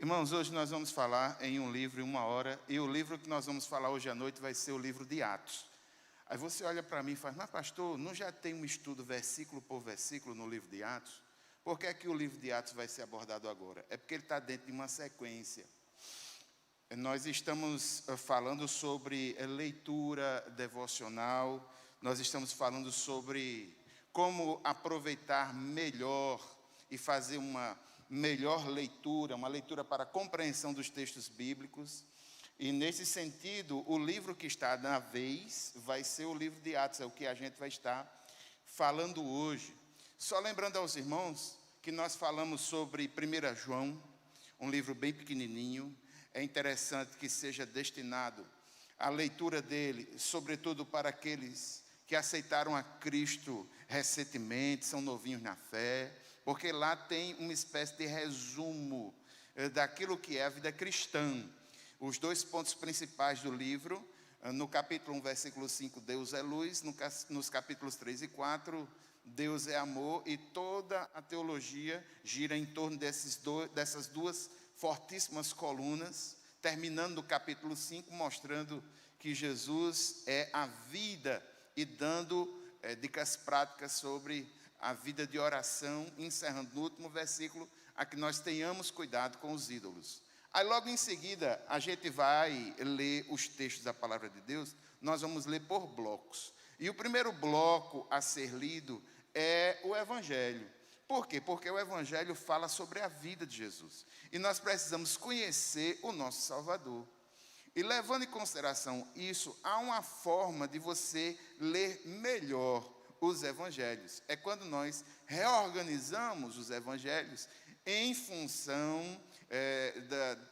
Irmãos, hoje nós vamos falar em um livro em uma hora, e o livro que nós vamos falar hoje à noite vai ser o livro de Atos. Aí você olha para mim e fala, mas pastor, não já tem um estudo versículo por versículo no livro de Atos? Por que é que o livro de Atos vai ser abordado agora? É porque ele está dentro de uma sequência. Nós estamos falando sobre leitura devocional, nós estamos falando sobre como aproveitar melhor e fazer uma melhor leitura, uma leitura para a compreensão dos textos bíblicos. E nesse sentido, o livro que está na vez vai ser o livro de Atos, é o que a gente vai estar falando hoje. Só lembrando aos irmãos que nós falamos sobre 1 João, um livro bem pequenininho. É interessante que seja destinado a leitura dele, sobretudo para aqueles que aceitaram a Cristo recentemente, são novinhos na fé, porque lá tem uma espécie de resumo daquilo que é a vida cristã. Os dois pontos principais do livro, no capítulo 1, versículo 5, Deus é luz, nos capítulos 3 e 4, Deus é amor, e toda a teologia gira em torno dessas duas fortíssimas colunas, terminando no capítulo 5, mostrando que Jesus é a vida e dando dicas práticas sobre a vida de oração, encerrando no último versículo, a que nós tenhamos cuidado com os ídolos. Aí logo em seguida, a gente vai ler os textos da palavra de Deus, nós vamos ler por blocos. E o primeiro bloco a ser lido é o Evangelho. Por quê? Porque o Evangelho fala sobre a vida de Jesus. E nós precisamos conhecer o nosso Salvador. E levando em consideração isso, há uma forma de você ler melhor os Evangelhos. É quando nós reorganizamos os Evangelhos em função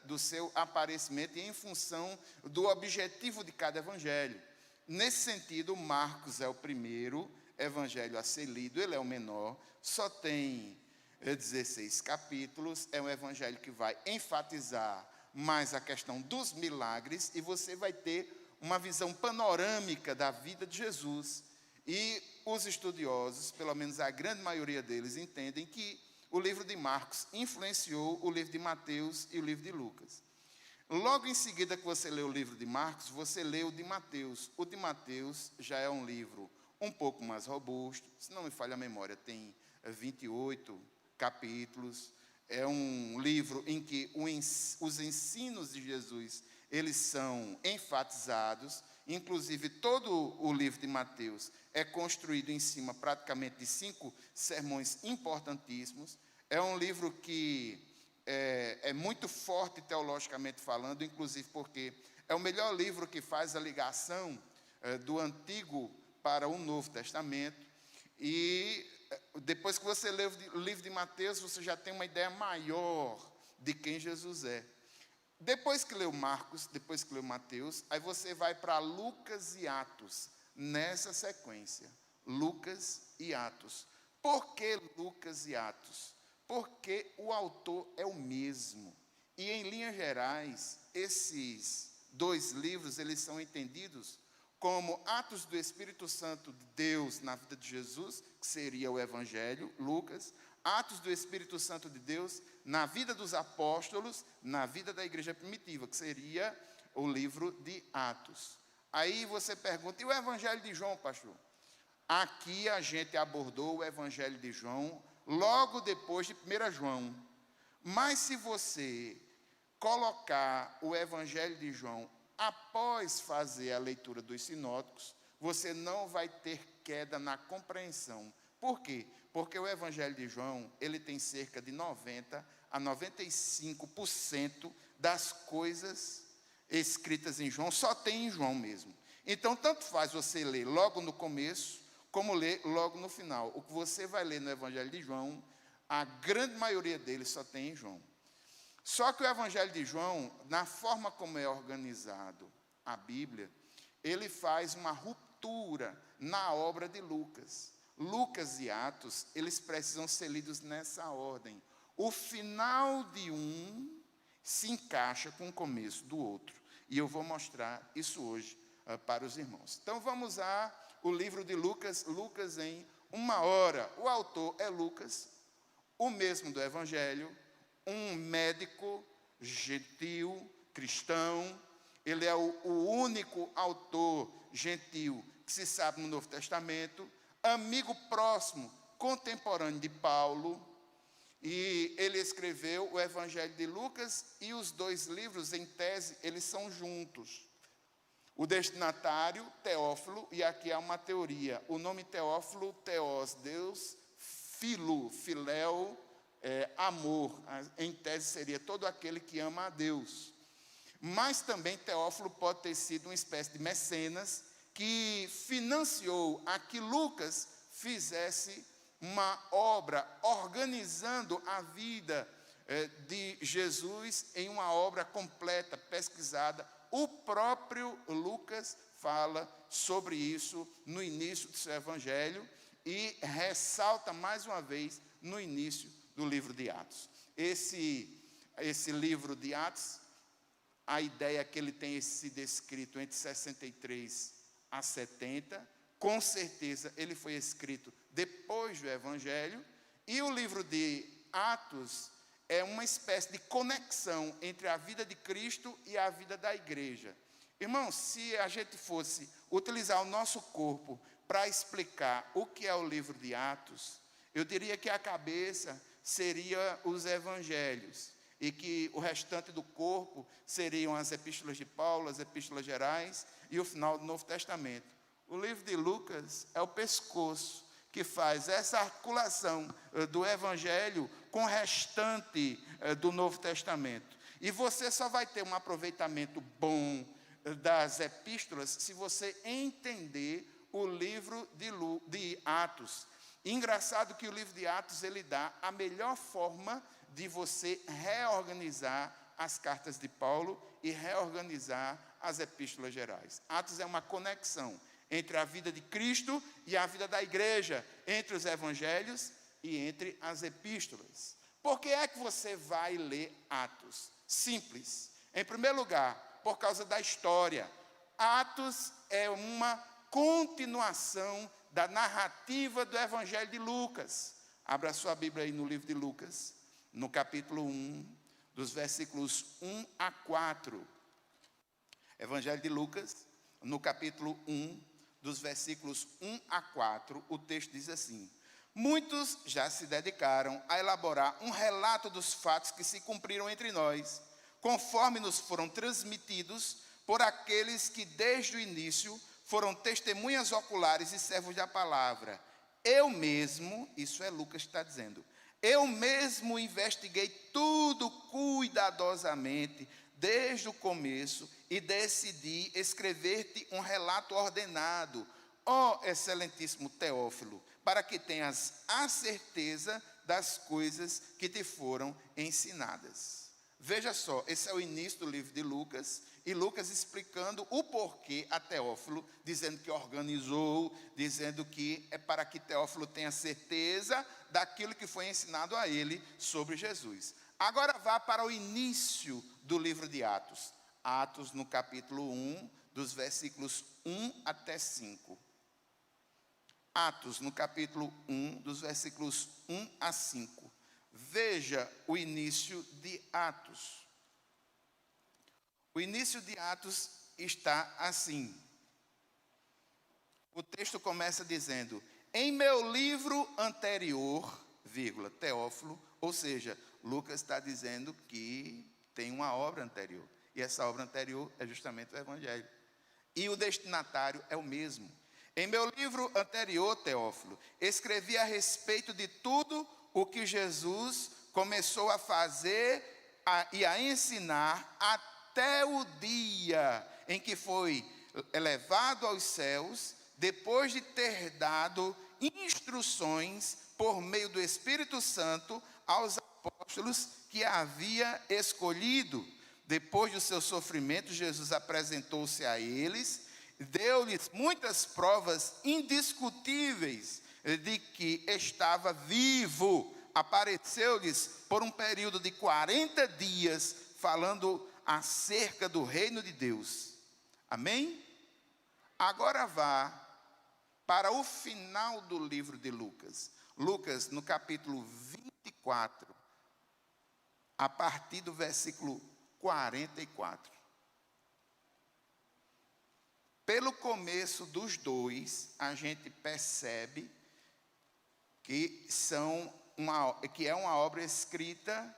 do seu aparecimento e em função do objetivo de cada Evangelho. Nesse sentido, Marcos é o primeiro Evangelho a ser lido, ele é o menor, só tem 16 capítulos, é um Evangelho que vai enfatizar mais a questão dos milagres, e você vai ter uma visão panorâmica da vida de Jesus. E os estudiosos, pelo menos a grande maioria deles, entendem que o livro de Marcos influenciou o livro de Mateus e o livro de Lucas. Logo em seguida que você lê o livro de Marcos, você lê o de Mateus. O de Mateus já é um livro um pouco mais robusto, se não me falha a memória, tem 28 capítulos. É um livro em que os ensinos de Jesus, eles são enfatizados. Inclusive, todo o livro de Mateus é construído em cima praticamente de 5 sermões importantíssimos. É um livro que é muito forte teologicamente falando, inclusive porque é o melhor livro que faz a ligação do Antigo para o Novo Testamento. E depois que você lê o livro de Mateus, você já tem uma ideia maior de quem Jesus é. Depois que leu Marcos, depois que leu Mateus, aí você vai para Lucas e Atos, nessa sequência. Lucas e Atos. Por que Lucas e Atos? Porque o autor é o mesmo. E em linhas gerais, esses dois livros, eles são entendidos como atos do Espírito Santo de Deus na vida de Jesus, que seria o Evangelho, Lucas, atos do Espírito Santo de Deus na vida dos apóstolos, na vida da igreja primitiva, que seria o livro de Atos. Aí você pergunta, e o Evangelho de João, pastor? Aqui a gente abordou o Evangelho de João logo depois de 1 João. Mas se você colocar o Evangelho de João após fazer a leitura dos sinóticos, você não vai ter queda na compreensão. Por quê? Porque o Evangelho de João, ele tem cerca de 90% a 95% das coisas escritas em João, só tem em João mesmo. Então, tanto faz você ler logo no começo, como ler logo no final. O que você vai ler no Evangelho de João, a grande maioria deles só tem em João. Só que o Evangelho de João, na forma como é organizado a Bíblia, ele faz uma ruptura na obra de Lucas. Lucas e Atos, eles precisam ser lidos nessa ordem. O final de um se encaixa com o começo do outro. E eu vou mostrar isso hoje para os irmãos. Então vamos ao livro de Lucas, Lucas em uma hora. O autor é Lucas, o mesmo do Evangelho, um médico gentil, cristão. Ele é o único autor gentil que se sabe no Novo Testamento, amigo próximo, contemporâneo de Paulo, e ele escreveu o Evangelho de Lucas, e os dois livros, em tese, eles são juntos. O destinatário, Teófilo, e aqui há uma teoria. O nome Teófilo, Teós, Deus, Filo, Filéu, amor. Em tese seria todo aquele que ama a Deus. Mas também Teófilo pode ter sido uma espécie de mecenas que financiou a que Lucas fizesse uma obra organizando a vida de Jesus em uma obra completa, pesquisada. O próprio Lucas fala sobre isso no início do seu evangelho e ressalta mais uma vez no início do livro de Atos. Esse livro de Atos, a ideia é que ele tenha sido escrito entre 63 a 70, com certeza ele foi escrito depois do evangelho, e o livro de Atos é uma espécie de conexão entre a vida de Cristo e a vida da igreja. Irmãos, se a gente fosse utilizar o nosso corpo para explicar o que é o livro de Atos, eu diria que a cabeça seria os evangelhos, e que o restante do corpo seriam as epístolas de Paulo, as epístolas gerais e o final do Novo Testamento. O livro de Lucas é o pescoço que faz essa articulação do Evangelho com o restante do Novo Testamento. E você só vai ter um aproveitamento bom das epístolas se você entender o livro de Atos. Engraçado que o livro de Atos, ele dá a melhor forma de você reorganizar as cartas de Paulo e reorganizar as epístolas gerais. Atos é uma conexão entre a vida de Cristo e a vida da igreja, entre os evangelhos e entre as epístolas. Por que é que você vai ler Atos? Simples. Em primeiro lugar, por causa da história. Atos é uma continuação da narrativa do evangelho de Lucas. Abra sua Bíblia aí no livro de Lucas, no capítulo 1, dos versículos 1 a 4. Evangelho de Lucas, no capítulo 1, dos versículos 1 a 4, o texto diz assim: muitos já se dedicaram a elaborar um relato dos fatos que se cumpriram entre nós, conforme nos foram transmitidos por aqueles que desde o início foram testemunhas oculares e servos da palavra. Eu mesmo, isso é Lucas que está dizendo, eu mesmo investiguei tudo cuidadosamente, desde o começo, e decidi escrever-te um relato ordenado, ó excelentíssimo Teófilo, para que tenhas a certeza das coisas que te foram ensinadas. Veja só, esse é o início do livro de Lucas, e Lucas explicando o porquê a Teófilo, dizendo que organizou, dizendo que é para que Teófilo tenha certeza daquilo que foi ensinado a ele sobre Jesus. Agora vá para o início do livro de Atos. Atos no capítulo 1, dos versículos 1 até 5. Atos no capítulo 1, dos versículos 1 a 5. Veja o início de Atos. O início de Atos está assim. O texto começa dizendo: em meu livro anterior, vírgula, Teófilo, ou seja, Lucas está dizendo que tem uma obra anterior. E essa obra anterior é justamente o Evangelho. E o destinatário é o mesmo. Em meu livro anterior, Teófilo, escrevi a respeito de tudo o que Jesus começou a fazer e a ensinar até o dia em que foi elevado aos céus, depois de ter dado instruções por meio do Espírito Santo aos apóstolos que havia escolhido. Depois do seu sofrimento, Jesus apresentou-se a eles, deu-lhes muitas provas indiscutíveis de que estava vivo. Apareceu-lhes por um período de 40 dias, falando acerca do reino de Deus. Amém? Agora vá para o final do livro de Lucas. Lucas, no capítulo 24, a partir do versículo 44. Pelo começo dos dois, a gente percebe que é uma obra escrita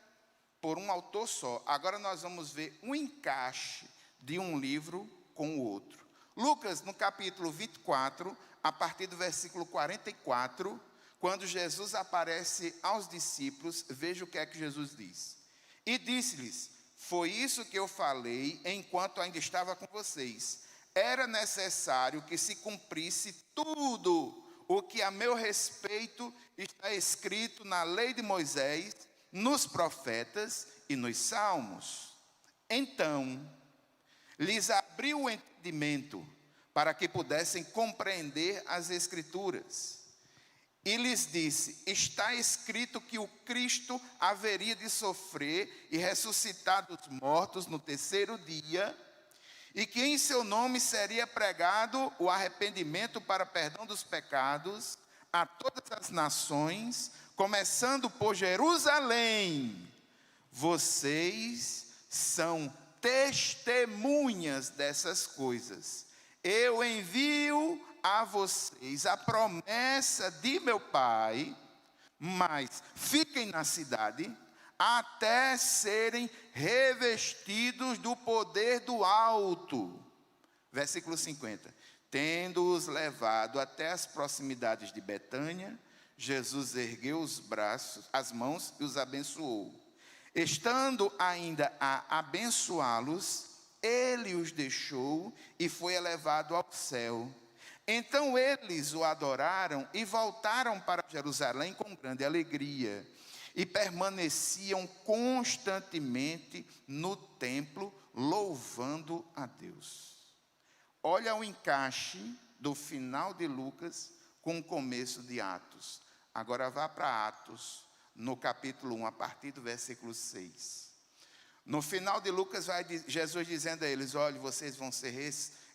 por um autor só. Agora nós vamos ver um encaixe de um livro com o outro. Lucas, no capítulo 24, a partir do versículo 44, quando Jesus aparece aos discípulos, veja o que é que Jesus diz. E disse-lhes: foi isso que eu falei enquanto ainda estava com vocês. Era necessário que se cumprisse tudo o que a meu respeito está escrito na lei de Moisés, nos profetas e nos salmos. Então, lhes abriu o entendimento para que pudessem compreender as Escrituras. E lhes disse: está escrito que o Cristo haveria de sofrer e ressuscitar dos mortos no terceiro dia, e que em seu nome seria pregado o arrependimento para perdão dos pecados a todas as nações, começando por Jerusalém. Vocês são testemunhas dessas coisas. Eu envio a vocês a promessa de meu Pai, mas fiquem na cidade até serem revestidos do poder do alto. Versículo 50. Tendo-os levado até as proximidades de Betânia, Jesus ergueu os braços, as mãos e os abençoou. Estando ainda a abençoá-los, ele os deixou e foi elevado ao céu. Então eles o adoraram e voltaram para Jerusalém com grande alegria. E permaneciam constantemente no templo, louvando a Deus. Olha o encaixe do final de Lucas com o começo de Atos. Agora vá para Atos, no capítulo 1, a partir do versículo 6. No final de Lucas, vai Jesus dizendo a eles: olha, vocês vão ser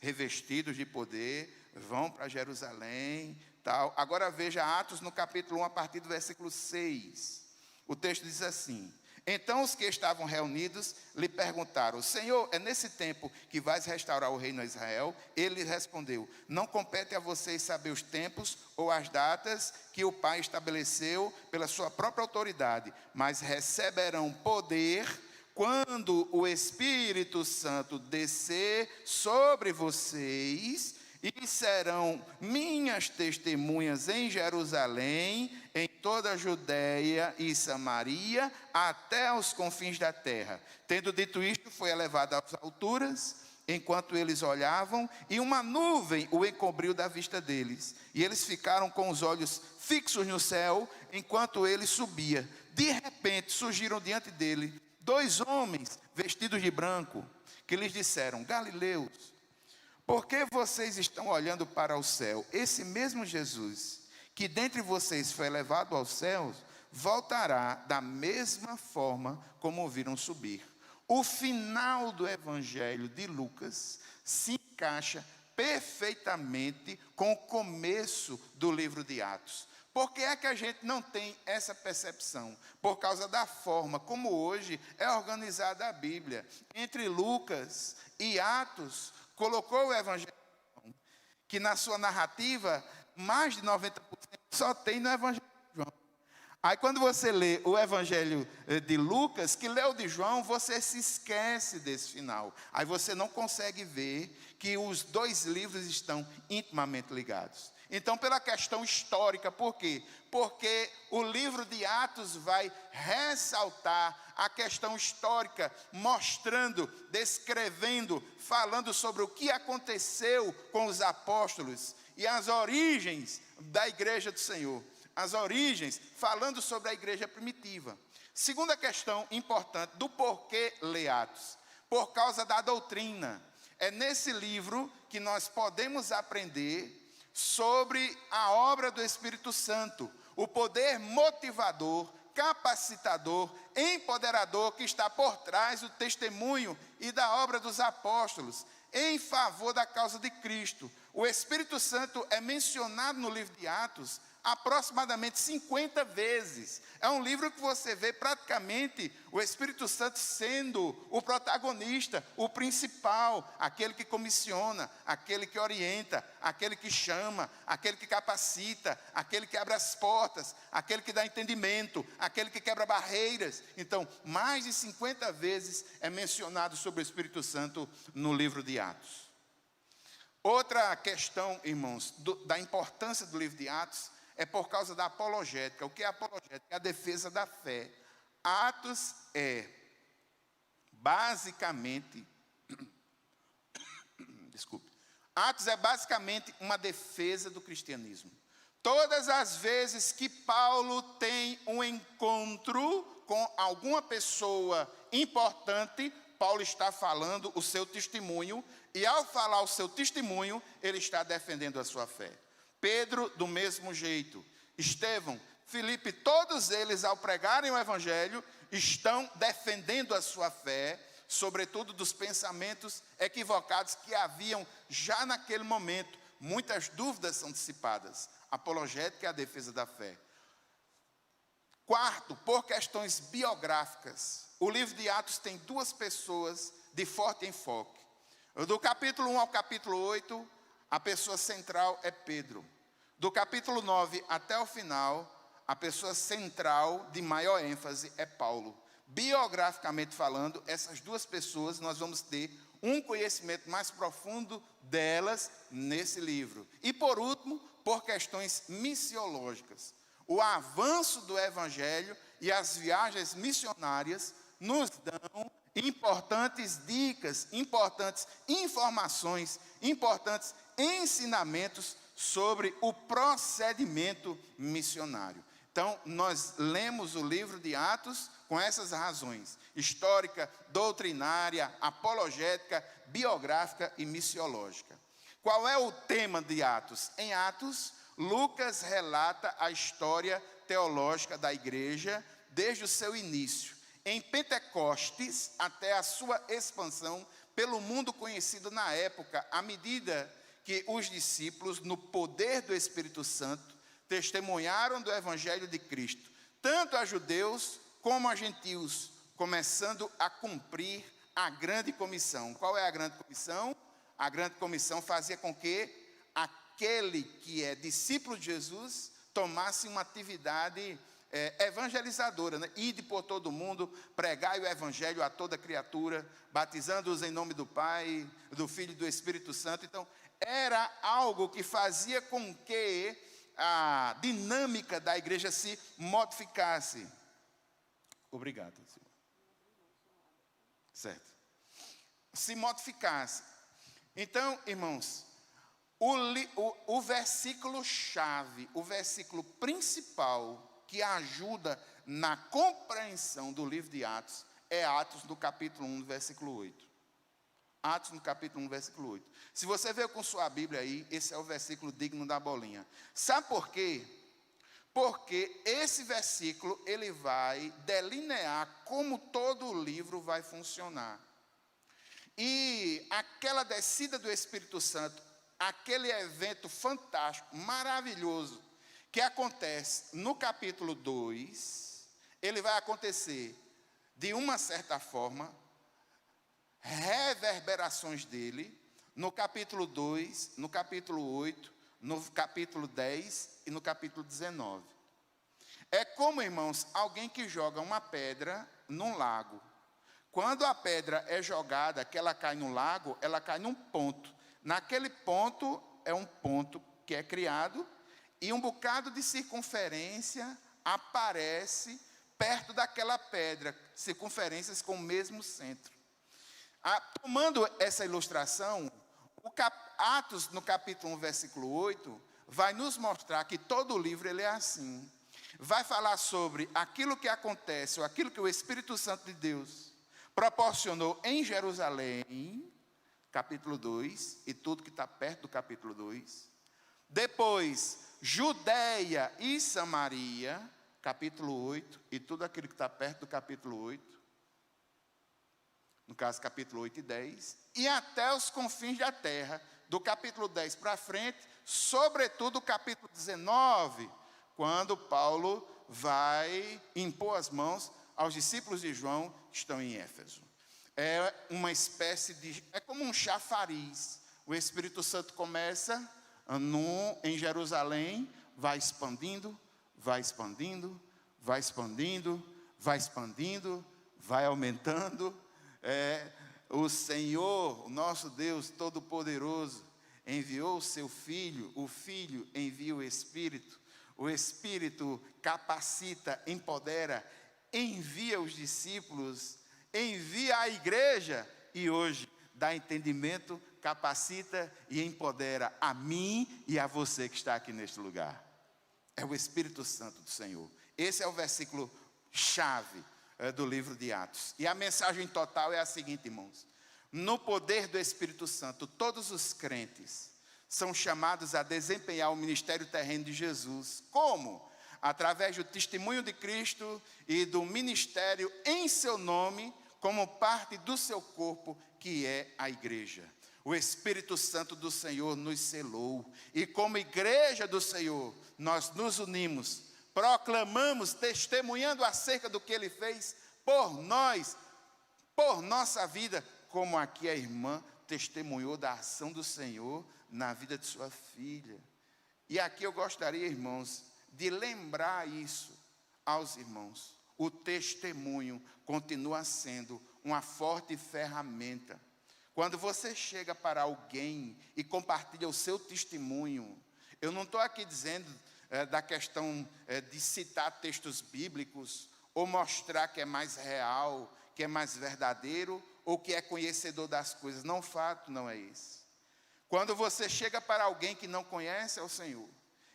revestidos de poder, vão para Jerusalém, tal. Agora veja Atos no capítulo 1, a partir do versículo 6. O texto diz assim: então os que estavam reunidos lhe perguntaram: Senhor, é nesse tempo que vais restaurar o reino a Israel? Ele respondeu: não compete a vocês saber os tempos ou as datas que o Pai estabeleceu pela sua própria autoridade, mas receberão poder quando o Espírito Santo descer sobre vocês, e serão minhas testemunhas em Jerusalém, em toda a Judeia e Samaria, até aos confins da terra. Tendo dito isto, foi elevado às alturas, enquanto eles olhavam, e uma nuvem o encobriu da vista deles. E eles ficaram com os olhos fixos no céu, enquanto ele subia. De repente surgiram diante dele 2 homens vestidos de branco, que lhes disseram: Galileus, por que vocês estão olhando para o céu? Esse mesmo Jesus, que dentre vocês foi elevado aos céus, voltará da mesma forma como o viram subir. O final do Evangelho de Lucas se encaixa perfeitamente com o começo do livro de Atos. Por que é que a gente não tem essa percepção? Por causa da forma como hoje é organizada a Bíblia. Entre Lucas e Atos, colocou o Evangelho, que na sua narrativa, mais de 90% só tem no Evangelho de João. Aí quando você lê o Evangelho de Lucas, que lê o de João, você se esquece desse final. Aí você não consegue ver que os 2 livros estão intimamente ligados. Então, pela questão histórica, por quê? Porque o livro de Atos vai ressaltar a questão histórica, mostrando, descrevendo, falando sobre o que aconteceu com os apóstolos e as origens da igreja do Senhor. As origens, falando sobre a igreja primitiva. Segunda questão importante do porquê ler Atos. Por causa da doutrina. É nesse livro que nós podemos aprender sobre a obra do Espírito Santo, o poder motivador, capacitador, empoderador que está por trás do testemunho e da obra dos apóstolos, em favor da causa de Cristo. O Espírito Santo é mencionado no livro de Atos aproximadamente 50 vezes. É um livro que você vê praticamente o Espírito Santo sendo o protagonista, o principal, aquele que comissiona, aquele que orienta, aquele que chama, aquele que capacita, aquele que abre as portas, aquele que dá entendimento, aquele que quebra barreiras. Então, mais de 50 vezes é mencionado sobre o Espírito Santo no livro de Atos. Outra questão, irmãos, da importância do livro de Atos é por causa da apologética. O que é apologética? É a defesa da fé. Atos é basicamente, Atos é basicamente uma defesa do cristianismo. Todas as vezes que Paulo tem um encontro com alguma pessoa importante, Paulo está falando o seu testemunho, e ao falar o seu testemunho, ele está defendendo a sua fé. Pedro, do mesmo jeito. Estevão, Filipe, todos eles, ao pregarem o evangelho, estão defendendo a sua fé, sobretudo dos pensamentos equivocados que haviam já naquele momento. Muitas dúvidas são dissipadas. Apologética é a defesa da fé. Quarto, por questões biográficas, o livro de Atos tem duas pessoas de forte enfoque. Do capítulo 1 ao capítulo 8, a pessoa central é Pedro. Do capítulo 9 até o final, a pessoa central de maior ênfase é Paulo. Biograficamente falando, essas duas pessoas, nós vamos ter um conhecimento mais profundo delas nesse livro. E por último, por questões missiológicas. O avanço do evangelho e as viagens missionárias nos dão importantes dicas, importantes informações, importantes ensinamentos sobre o procedimento missionário. Então, nós lemos o livro de Atos com essas razões: histórica, doutrinária, apologética, biográfica e missiológica. Qual é o tema de Atos? Em Atos, Lucas relata a história teológica da igreja desde o seu início, em Pentecostes até a sua expansão pelo mundo conhecido na época, à medida que os discípulos, no poder do Espírito Santo, testemunharam do Evangelho de Cristo, tanto a judeus como a gentios, começando a cumprir a grande comissão. Qual é a grande comissão? A grande comissão fazia com que aquele que é discípulo de Jesus tomasse uma atividade evangelizadora, né? Ide por todo mundo, pregai o evangelho a toda criatura, batizando-os em nome do Pai, do Filho e do Espírito Santo. Então, era algo que fazia com que a dinâmica da igreja se modificasse. Obrigado, senhor. Certo. Se modificasse. Então, irmãos, o versículo-chave, o versículo principal que ajuda na compreensão do livro de Atos, é Atos no capítulo 1, versículo 8. Atos no capítulo 1, versículo 8. Se você veio com sua Bíblia aí, esse é o versículo digno da bolinha. Sabe por quê? Porque esse versículo, ele vai delinear como todo o livro vai funcionar. E aquela descida do Espírito Santo, aquele evento fantástico, maravilhoso, que acontece no capítulo 2, ele vai acontecer de uma certa forma, reverberações dele, no capítulo 2, no capítulo 8, no capítulo 10 e no capítulo 19. É como, irmãos, alguém que joga uma pedra num lago. Quando a pedra é jogada, que ela cai no lago, ela cai num ponto. Naquele ponto, é um ponto que é criado, e um bocado de circunferência aparece perto daquela pedra, circunferências com o mesmo centro. Tomando essa ilustração, Atos, no capítulo 1, versículo 8, vai nos mostrar que todo o livro ele é assim. Vai falar sobre aquilo que acontece, ou aquilo que o Espírito Santo de Deus proporcionou em Jerusalém, capítulo 2, e tudo que está perto do capítulo 2. Depois, Judeia e Samaria, capítulo 8, e tudo aquilo que está perto do capítulo 8. No caso, capítulo 8 e 10. E até os confins da terra, do capítulo 10 para frente, sobretudo o capítulo 19, quando Paulo vai impor as mãos aos discípulos de João que estão em Éfeso. É uma espécie de... é como um chafariz. O Espírito Santo começa em Jerusalém, vai expandindo, vai expandindo, vai expandindo, vai expandindo, vai aumentando. O Senhor, o nosso Deus Todo-Poderoso, enviou o seu Filho, o Filho envia o Espírito capacita, empodera, envia os discípulos, envia a igreja e hoje dá entendimento, capacita e empodera a mim e a você que está aqui neste lugar. É o Espírito Santo do Senhor. Esse é o versículo chave do livro de Atos. E a mensagem total é a seguinte, irmãos. No poder do Espírito Santo, todos os crentes são chamados a desempenhar o ministério terreno de Jesus. Como? Através do testemunho de Cristo e do ministério em seu nome, como parte do seu corpo, que é a igreja. O Espírito Santo do Senhor nos selou. E como igreja do Senhor, nós nos unimos, proclamamos, testemunhando acerca do que Ele fez por nós, por nossa vida, como aqui a irmã testemunhou da ação do Senhor na vida de sua filha. E aqui eu gostaria, irmãos, de lembrar isso aos irmãos. O testemunho continua sendo uma forte ferramenta. Quando você chega para alguém e compartilha o seu testemunho, eu não estou aqui dizendo da questão de citar textos bíblicos, ou mostrar que é mais real, que é mais verdadeiro, ou que é conhecedor das coisas. Não, o fato não é esse. Quando você chega para alguém que não conhece ao Senhor,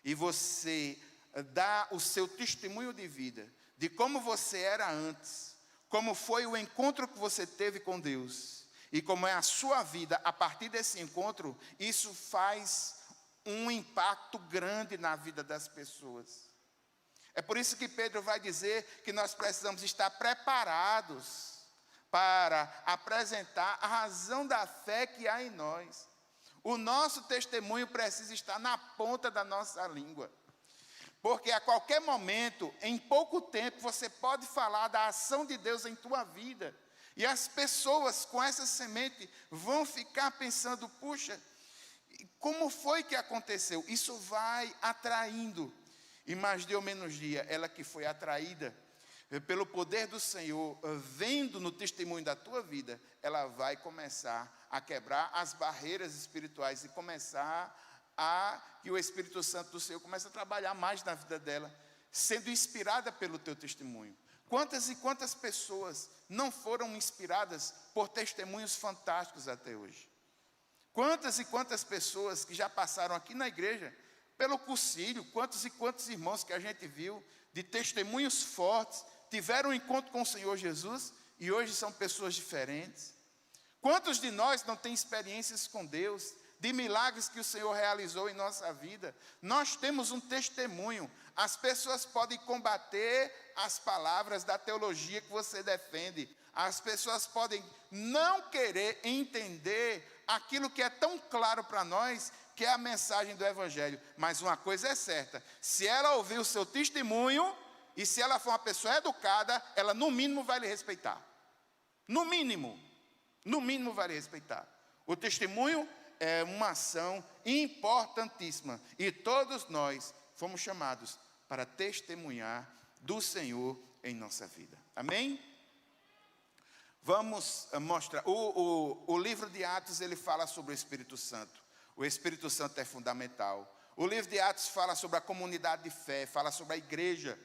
e você dá o seu testemunho de vida, de como você era antes, como foi o encontro que você teve com Deus, e como é a sua vida a partir desse encontro, isso faz um impacto grande na vida das pessoas. É por isso que Pedro vai dizer que nós precisamos estar preparados para apresentar a razão da fé que há em nós. O nosso testemunho precisa estar na ponta da nossa língua. Porque a qualquer momento, em pouco tempo, você pode falar da ação de Deus em tua vida. E as pessoas com essa semente vão ficar pensando, puxa, como foi que aconteceu? Isso vai atraindo. E mais dia ou menos dia, ela que foi atraída pelo poder do Senhor, vendo no testemunho da tua vida, ela vai começar a quebrar as barreiras espirituais e começar que o Espírito Santo do Senhor comece a trabalhar mais na vida dela, sendo inspirada pelo teu testemunho. Quantas e quantas pessoas não foram inspiradas por testemunhos fantásticos até hoje? Quantas e quantas pessoas que já passaram aqui na igreja, pelo cursilho, quantos e quantos irmãos que a gente viu, de testemunhos fortes, tiveram um encontro com o Senhor Jesus, e hoje são pessoas diferentes. Quantos de nós não têm experiências com Deus, de milagres que o Senhor realizou em nossa vida? Nós temos um testemunho. As pessoas podem combater as palavras da teologia que você defende. As pessoas podem não querer entender aquilo que é tão claro para nós, que é a mensagem do Evangelho. Mas uma coisa é certa, se ela ouvir o seu testemunho, e se ela for uma pessoa educada, ela no mínimo vai lhe respeitar. No mínimo vai lhe respeitar. O testemunho é uma ação importantíssima. E todos nós fomos chamados para testemunhar do Senhor em nossa vida. Amém? Vamos mostrar. O livro de Atos, ele fala sobre o Espírito Santo. O Espírito Santo é fundamental. O livro de Atos fala sobre a comunidade de fé, fala sobre a igreja.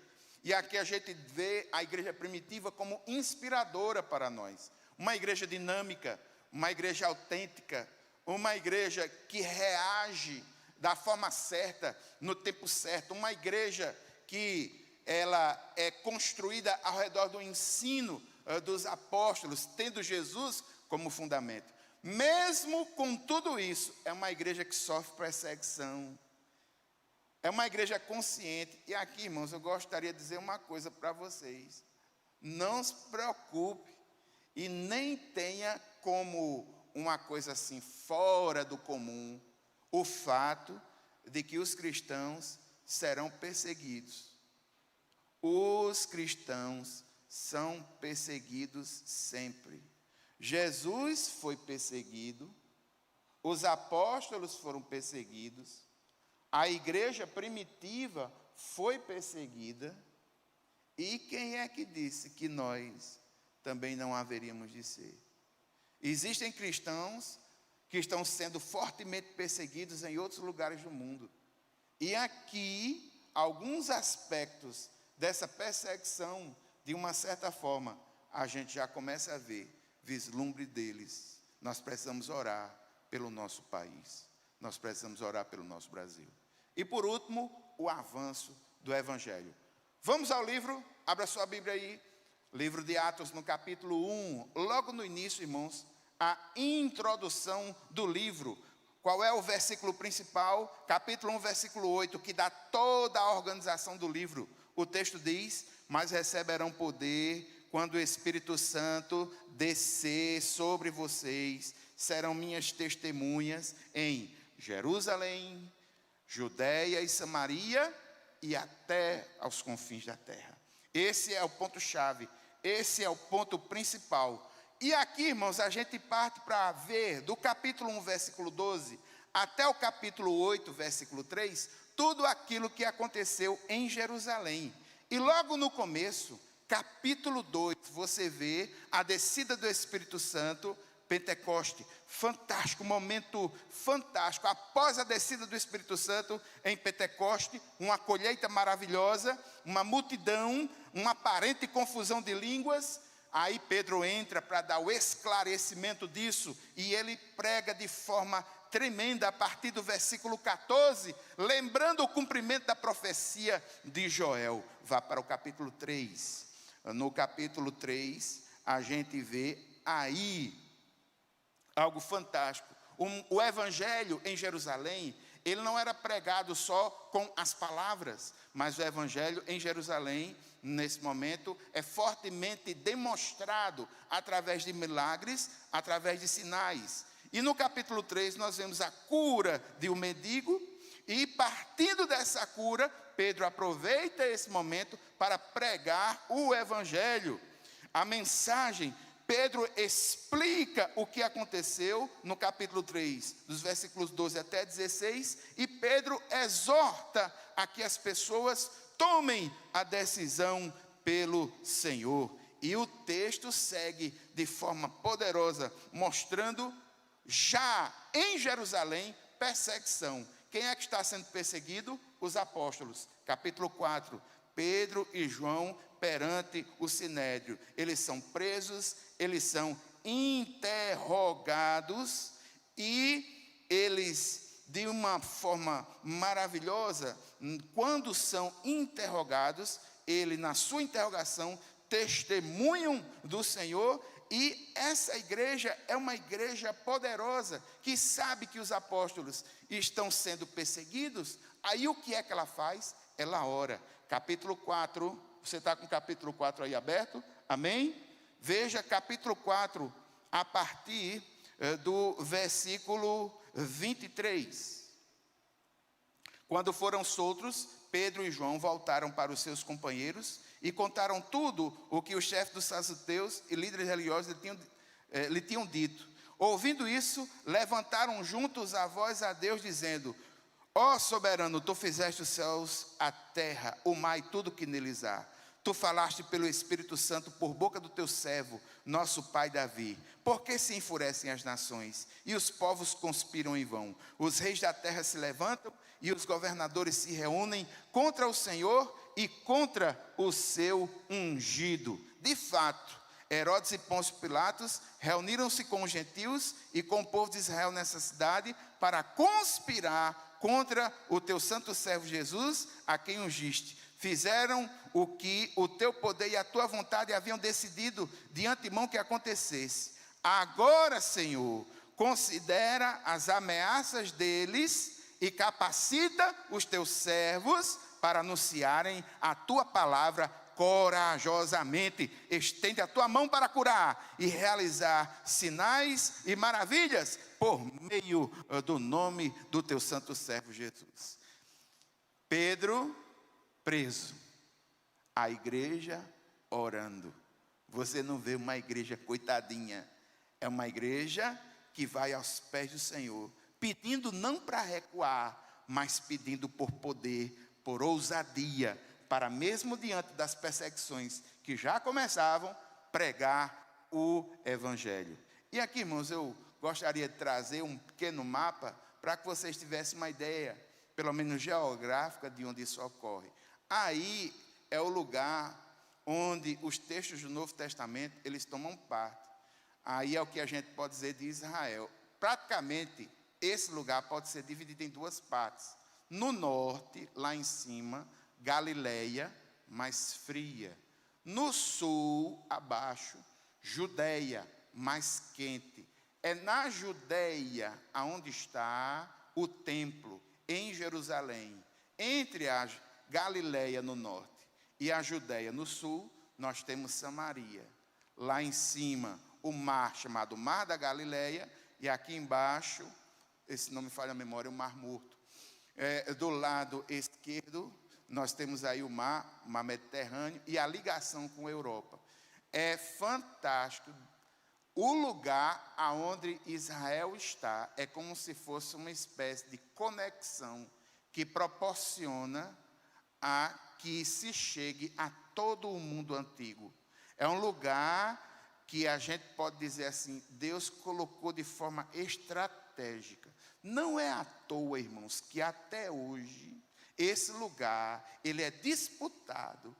E aqui a gente vê a igreja primitiva como inspiradora para nós. Uma igreja dinâmica, uma igreja autêntica, uma igreja que reage da forma certa, no tempo certo. Uma igreja que ela é construída ao redor do ensino dos apóstolos, tendo Jesus como fundamento. Mesmo com tudo isso, é uma igreja que sofre perseguição. É uma igreja consciente. E aqui, irmãos, eu gostaria de dizer uma coisa para vocês. Não se preocupe e nem tenha como uma coisa assim fora do comum o fato de que os cristãos serão perseguidos. Os cristãos são perseguidos sempre. Jesus foi perseguido, os apóstolos foram perseguidos, a igreja primitiva foi perseguida, e quem é que disse que nós também não haveríamos de ser? Existem cristãos que estão sendo fortemente perseguidos em outros lugares do mundo. E aqui, alguns aspectos dessa perseguição, de uma certa forma, a gente já começa a ver vislumbre deles. Nós precisamos orar pelo nosso país. Nós precisamos orar pelo nosso Brasil. E por último, o avanço do Evangelho. Vamos ao livro, abra sua Bíblia aí, livro de Atos, no capítulo 1, logo no início, irmãos, a introdução do livro. Qual é o versículo principal? Capítulo 1, versículo 8, que dá toda a organização do livro. O texto diz: mas receberão poder quando o Espírito Santo descer sobre vocês, serão minhas testemunhas em Jerusalém, Judeia e Samaria e até aos confins da terra. Esse é o ponto-chave, esse é o ponto principal. E aqui, irmãos, a gente parte para ver do capítulo 1, versículo 12, até o capítulo 8, versículo 3, tudo aquilo que aconteceu em Jerusalém. E logo no começo, capítulo 2, você vê a descida do Espírito Santo, Pentecoste, fantástico, momento fantástico. Após a descida do Espírito Santo em Pentecoste, uma colheita maravilhosa, uma multidão, uma aparente confusão de línguas. Aí Pedro entra para dar o esclarecimento disso, e ele prega de forma tremenda a partir do versículo 14, lembrando o cumprimento da profecia de Joel. Vá para o capítulo 3. No capítulo 3, a gente vê aí algo fantástico. O evangelho em Jerusalém, ele não era pregado só com as palavras, mas o evangelho em Jerusalém, nesse momento, é fortemente demonstrado através de milagres, através de sinais. E no capítulo 3 nós vemos a cura de um mendigo, e partindo dessa cura, Pedro aproveita esse momento para pregar o evangelho. A mensagem, Pedro explica o que aconteceu no capítulo 3, dos versículos 12 até 16, e Pedro exorta a que as pessoas tomem a decisão pelo Senhor. E o texto segue de forma poderosa, mostrando já em Jerusalém perseguição. Quem é que está sendo perseguido? Os apóstolos. Capítulo 4, Pedro e João perante o sinédrio. Eles são presos, eles são interrogados, e eles, de uma forma maravilhosa, quando são interrogados, ele, na sua interrogação, testemunham do Senhor. E essa igreja é uma igreja poderosa, que sabe que os apóstolos estão sendo perseguidos. Aí o que é que ela faz? Ela ora. Capítulo 4, você está com o capítulo 4 aí aberto? Amém? Veja capítulo 4, a partir do versículo 23. Quando foram soltos, Pedro e João voltaram para os seus companheiros e contaram tudo o que os chefes dos sacerdotes e líderes religiosos lhe tinham dito. Ouvindo isso, levantaram juntos a voz a Deus, dizendo: ó soberano, tu fizeste os céus, a terra, o mar e tudo que neles há. Tu falaste pelo Espírito Santo por boca do teu servo, nosso pai Davi. Por que se enfurecem as nações e os povos conspiram em vão? Os reis da terra se levantam e os governadores se reúnem contra o Senhor e contra o seu ungido. De fato, Herodes e Pôncio Pilatos reuniram-se com os gentios e com o povo de Israel nessa cidade para conspirar contra o teu santo servo Jesus, a quem ungiste. Fizeram o que o teu poder e a tua vontade haviam decidido de antemão que acontecesse. Agora, Senhor, considera as ameaças deles e capacita os teus servos para anunciarem a tua palavra corajosamente. Estende a tua mão para curar e realizar sinais e maravilhas por meio do nome do teu santo servo Jesus. Pedro preso, a igreja orando. Você não vê uma igreja coitadinha, é uma igreja que vai aos pés do Senhor, pedindo não para recuar, mas pedindo por poder, por ousadia, para mesmo diante das perseguições que já começavam, pregar o Evangelho. E aqui, irmãos, eu gostaria de trazer um pequeno mapa para que vocês tivessem uma ideia, pelo menos geográfica, de onde isso ocorre. Aí é o lugar onde os textos do Novo Testamento, eles tomam parte. Aí é o que a gente pode dizer de Israel. Praticamente, esse lugar pode ser dividido em duas partes. No norte, lá em cima, Galileia, mais fria. No sul, abaixo, Judeia, mais quente. É na Judeia onde está o templo, em Jerusalém. Entre a Galileia no norte e a Judeia no sul, nós temos Samaria. Lá em cima, o mar chamado Mar da Galileia, e aqui embaixo, esse não me falha a memória, o Mar Morto. Do lado esquerdo, nós temos aí o mar Mediterrâneo e a ligação com a Europa. É fantástico. O lugar aonde Israel está é como se fosse uma espécie de conexão que proporciona a que se chegue a todo o mundo antigo. É um lugar que a gente pode dizer assim, Deus colocou de forma estratégica. Não é à toa, irmãos, que até hoje esse lugar ele é disputado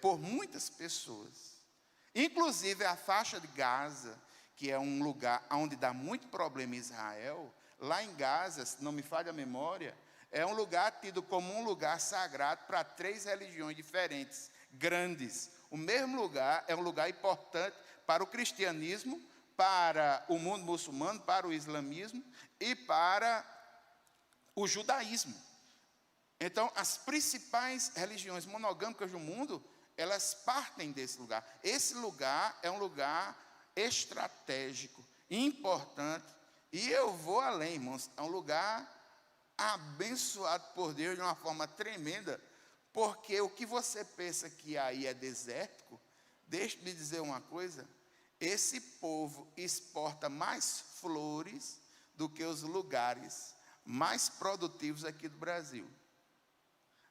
por muitas pessoas. Inclusive a faixa de Gaza, que é um lugar onde dá muito problema em Israel, lá em Gaza, se não me falha a memória, é um lugar tido como um lugar sagrado para 3 religiões diferentes, grandes. O mesmo lugar é um lugar importante para o cristianismo, para o mundo muçulmano, para o islamismo e para o judaísmo. Então, as principais religiões monogâmicas do mundo, elas partem desse lugar. Esse lugar é um lugar estratégico, importante. E eu vou além, irmãos, é um lugar abençoado por Deus de uma forma tremenda, porque o que você pensa que aí é desértico, deixe-me dizer uma coisa, esse povo exporta mais flores do que os lugares mais produtivos aqui do Brasil.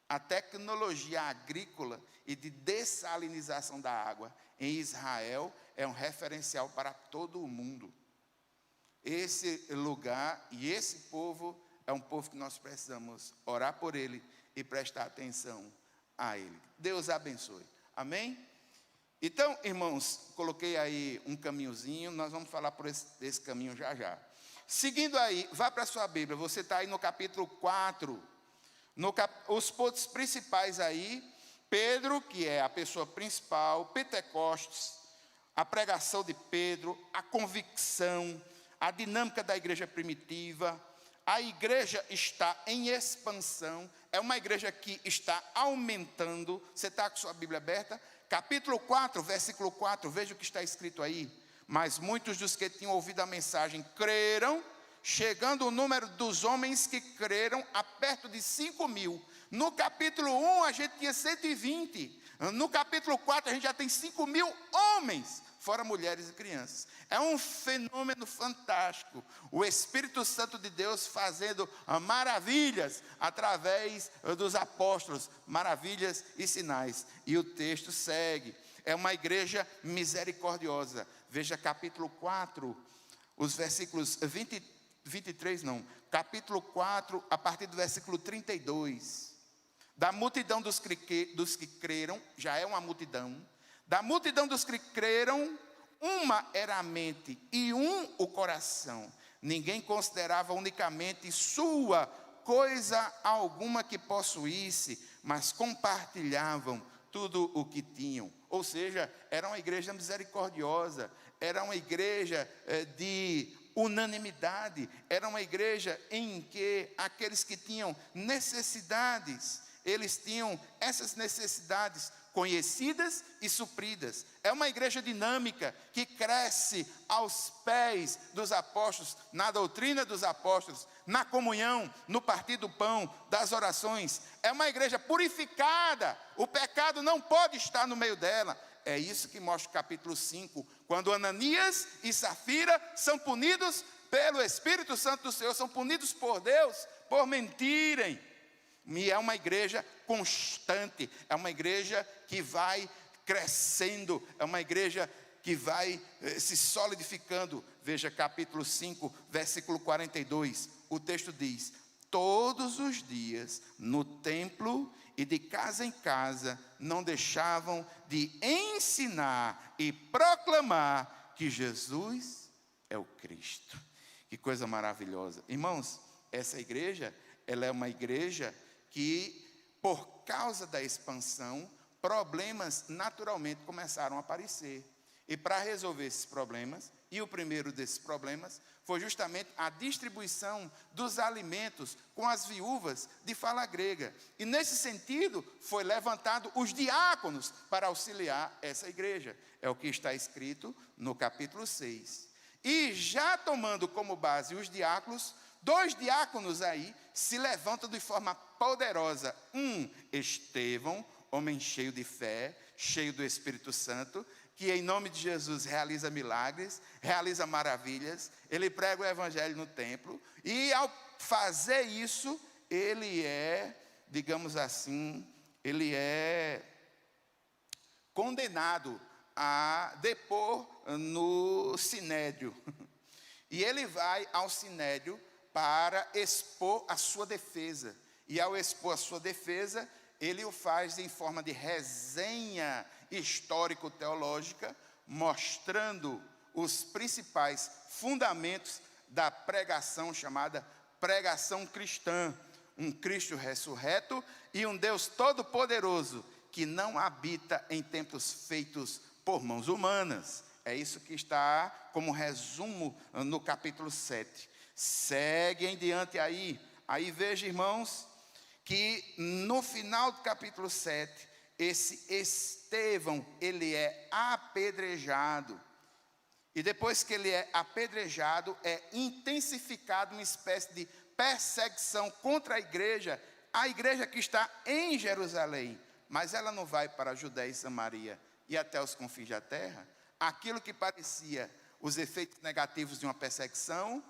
A tecnologia agrícola e de dessalinização da água em Israel é um referencial para todo o mundo. Esse lugar e esse povo é um povo que nós precisamos orar por ele e prestar atenção a ele. Deus abençoe. Amém? Então, irmãos, coloquei aí um caminhozinho, nós vamos falar por esse caminho já já. Seguindo aí, vá para a sua Bíblia, você está aí no capítulo 4, os pontos principais aí, Pedro, que é a pessoa principal, Pentecostes, a pregação de Pedro, a convicção, a dinâmica da igreja primitiva. A igreja está em expansão, é uma igreja que está aumentando. Você está com sua Bíblia aberta? Capítulo 4, versículo 4, veja o que está escrito aí. Mas muitos dos que tinham ouvido a mensagem creram, chegando o número dos homens que creram a perto de 5.000. No capítulo 1 a gente tinha 120. No capítulo 4 a gente já tem 5.000 homens, fora mulheres e crianças. É um fenômeno fantástico. O Espírito Santo de Deus fazendo maravilhas através dos apóstolos, maravilhas e sinais. E o texto segue. É uma igreja misericordiosa. Veja capítulo 4, os versículos 23 não. Capítulo 4, a partir do versículo 32. Da multidão dos que creram, já é uma multidão. Da multidão dos que creram, uma era a mente e o coração. Ninguém considerava unicamente sua coisa alguma que possuísse, mas compartilhavam tudo o que tinham. Ou seja, era uma igreja misericordiosa, era uma igreja de unanimidade, era uma igreja em que aqueles que tinham necessidades, eles tinham essas necessidades conhecidas e supridas. É uma igreja dinâmica que cresce aos pés dos apóstolos, na doutrina dos apóstolos, na comunhão, no partir do pão, das orações. É uma igreja purificada, o pecado não pode estar no meio dela. É isso que mostra o capítulo 5, quando Ananias e Safira são punidos pelo Espírito Santo do Senhor, são punidos por Deus por mentirem. E é uma igreja constante, é uma igreja que vai crescendo, é uma igreja que vai se solidificando. Veja capítulo 5, versículo 42, o texto diz: todos os dias no templo e de casa em casa não deixavam de ensinar e proclamar que Jesus é o Cristo. Que coisa maravilhosa. Irmãos, essa igreja, ela é uma igreja que, por causa da expansão, problemas naturalmente começaram a aparecer. E para resolver esses problemas, e o primeiro desses problemas foi justamente a distribuição dos alimentos com as viúvas de fala grega. E nesse sentido, foi levantado os diáconos para auxiliar essa igreja. É o que está escrito no capítulo 6. E já tomando como base os diáconos, 2 diáconos aí se levantam de forma poderosa. Estevão, homem cheio de fé, cheio do Espírito Santo, que em nome de Jesus realiza milagres, realiza maravilhas, ele prega o evangelho no templo, e ao fazer isso, ele é, digamos assim, ele é condenado a depor no sinédrio. E ele vai ao sinédrio para expor a sua defesa. E ao expor a sua defesa, ele o faz em forma de resenha histórico-teológica, mostrando os principais fundamentos da pregação chamada pregação cristã. Um Cristo ressurreto e um Deus todo-poderoso que não habita em templos feitos por mãos humanas. É isso que está como resumo no capítulo 7. Segue em diante aí. Aí veja, irmãos, que no final do capítulo 7, esse Estevão, ele é apedrejado. E depois que ele é apedrejado, é intensificado uma espécie de perseguição contra a igreja que está em Jerusalém. Mas ela não vai para a Judéia e Samaria e até os confins da terra. Aquilo que parecia os efeitos negativos de uma perseguição,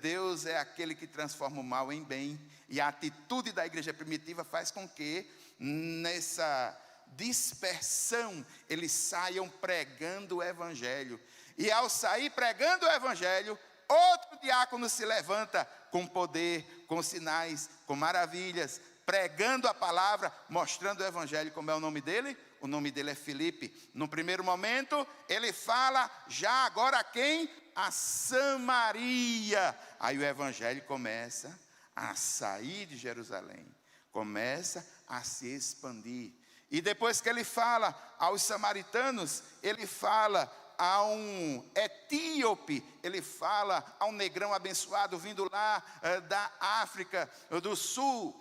Deus é aquele que transforma o mal em bem. E a atitude da igreja primitiva faz com que, nessa dispersão, eles saiam pregando o evangelho. E ao sair pregando o evangelho, outro diácono se levanta com poder, com sinais, com maravilhas, pregando a palavra, mostrando o evangelho. Como é o nome dele? O nome dele é Filipe. No primeiro momento, ele fala já agora a quem? A Samaria. Aí o evangelho começa a sair de Jerusalém, começa a se expandir. E depois que ele fala aos samaritanos, ele fala a um etíope, ele fala a um negrão abençoado vindo lá da África do Sul,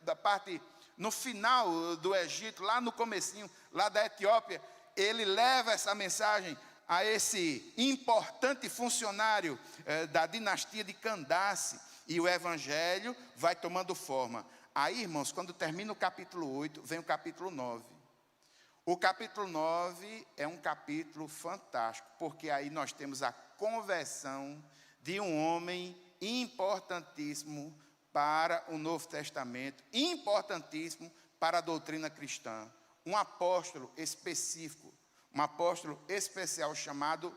da parte no final do Egito, lá no comecinho, lá da Etiópia. Ele leva essa mensagem a esse importante funcionário da dinastia de Candace, e o evangelho vai tomando forma. Aí, irmãos, quando termina o capítulo 8, vem o capítulo 9. O capítulo 9 é um capítulo fantástico, porque aí nós temos a conversão de um homem importantíssimo para o Novo Testamento, importantíssimo para a doutrina cristã. Um apóstolo específico, um apóstolo especial chamado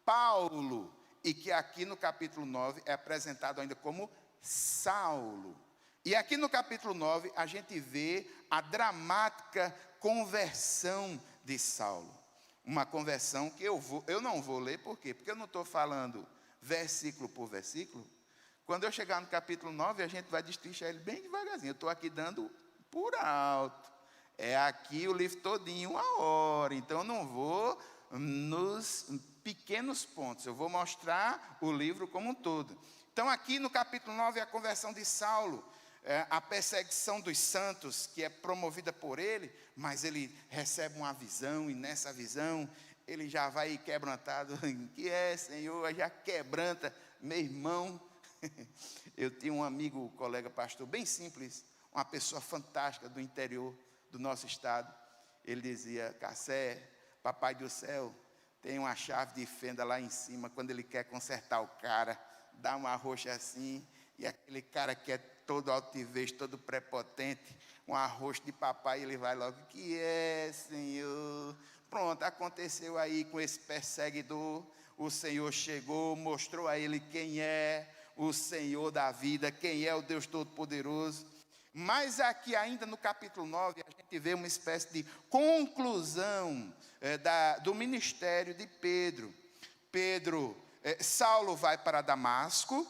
Paulo, e que aqui no capítulo 9 é apresentado ainda como Saulo. E aqui no capítulo 9 a gente vê a dramática conversão de Saulo. Uma conversão que eu não vou ler, por quê? Porque eu não estou falando versículo por versículo. Quando eu chegar no capítulo 9, a gente vai destrinchar ele bem devagarzinho. Eu estou aqui dando por alto. É aqui o livro todinho, 1 hora. Então eu não vou nos pequenos pontos. Eu vou mostrar o livro como um todo. Então aqui no capítulo 9 é a conversão de Saulo. a perseguição dos santos, que é promovida por ele, mas ele recebe uma visão, e nessa visão ele já vai quebrantado. Que é, Senhor? Já quebranta, meu irmão. Eu tinha um amigo, colega pastor, bem simples, uma pessoa fantástica do interior do nosso estado. Ele dizia: Cassé, papai do céu tem uma chave de fenda lá em cima, quando ele quer consertar o cara, dá uma roxa assim, e aquele cara que é todo altivez, todo prepotente, um arroz de papai, ele vai logo: que é, Senhor? Pronto, aconteceu aí com esse perseguidor. O Senhor chegou, mostrou a ele quem é o Senhor da vida, quem é o Deus Todo-Poderoso. Mas aqui ainda no capítulo 9, a gente vê uma espécie de conclusão do ministério de Pedro. Saulo vai para Damasco,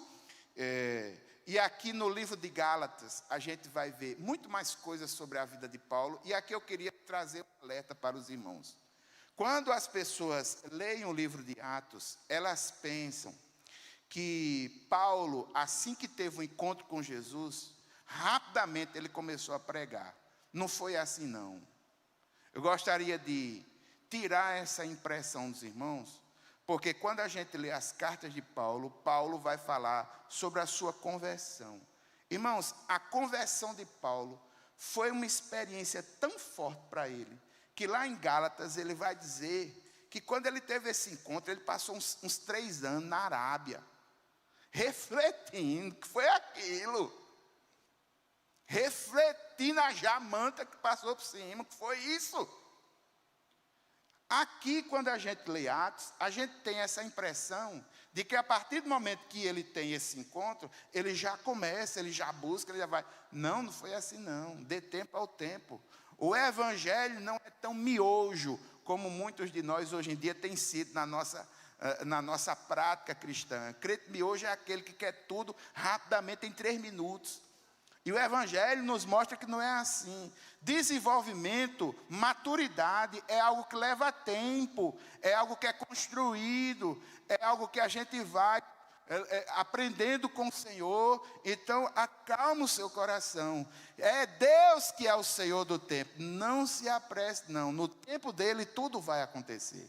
e aqui no livro de Gálatas, a gente vai ver muito mais coisas sobre a vida de Paulo, e aqui eu queria trazer um alerta para os irmãos. Quando as pessoas leem o livro de Atos, elas pensam que Paulo, assim que teve um encontro com Jesus, rapidamente ele começou a pregar. Não foi assim, não. Eu gostaria de tirar essa impressão dos irmãos, porque quando a gente lê as cartas de Paulo, Paulo vai falar sobre a sua conversão. Irmãos, a conversão de Paulo foi uma experiência tão forte para ele, que lá em Gálatas ele vai dizer que quando ele teve esse encontro, ele passou uns 3 anos na Arábia, refletindo que foi aquilo, refletindo a jamanta que passou por cima, que foi isso. Aqui, quando a gente lê Atos, a gente tem essa impressão de que a partir do momento que ele tem esse encontro, ele já começa, ele já busca, ele já vai. Não, não foi assim não, dê tempo ao tempo. O evangelho não é tão miojo como muitos de nós hoje em dia tem sido na nossa prática cristã. Crente miojo é aquele que quer tudo rapidamente em 3 minutos. E o evangelho nos mostra que não é assim. Desenvolvimento, maturidade é algo que leva tempo, é algo que é construído, é algo que a gente vai aprendendo com o Senhor. Então acalma o seu coração. É Deus que é o Senhor do tempo. Não se apresse, não. No tempo dele tudo vai acontecer.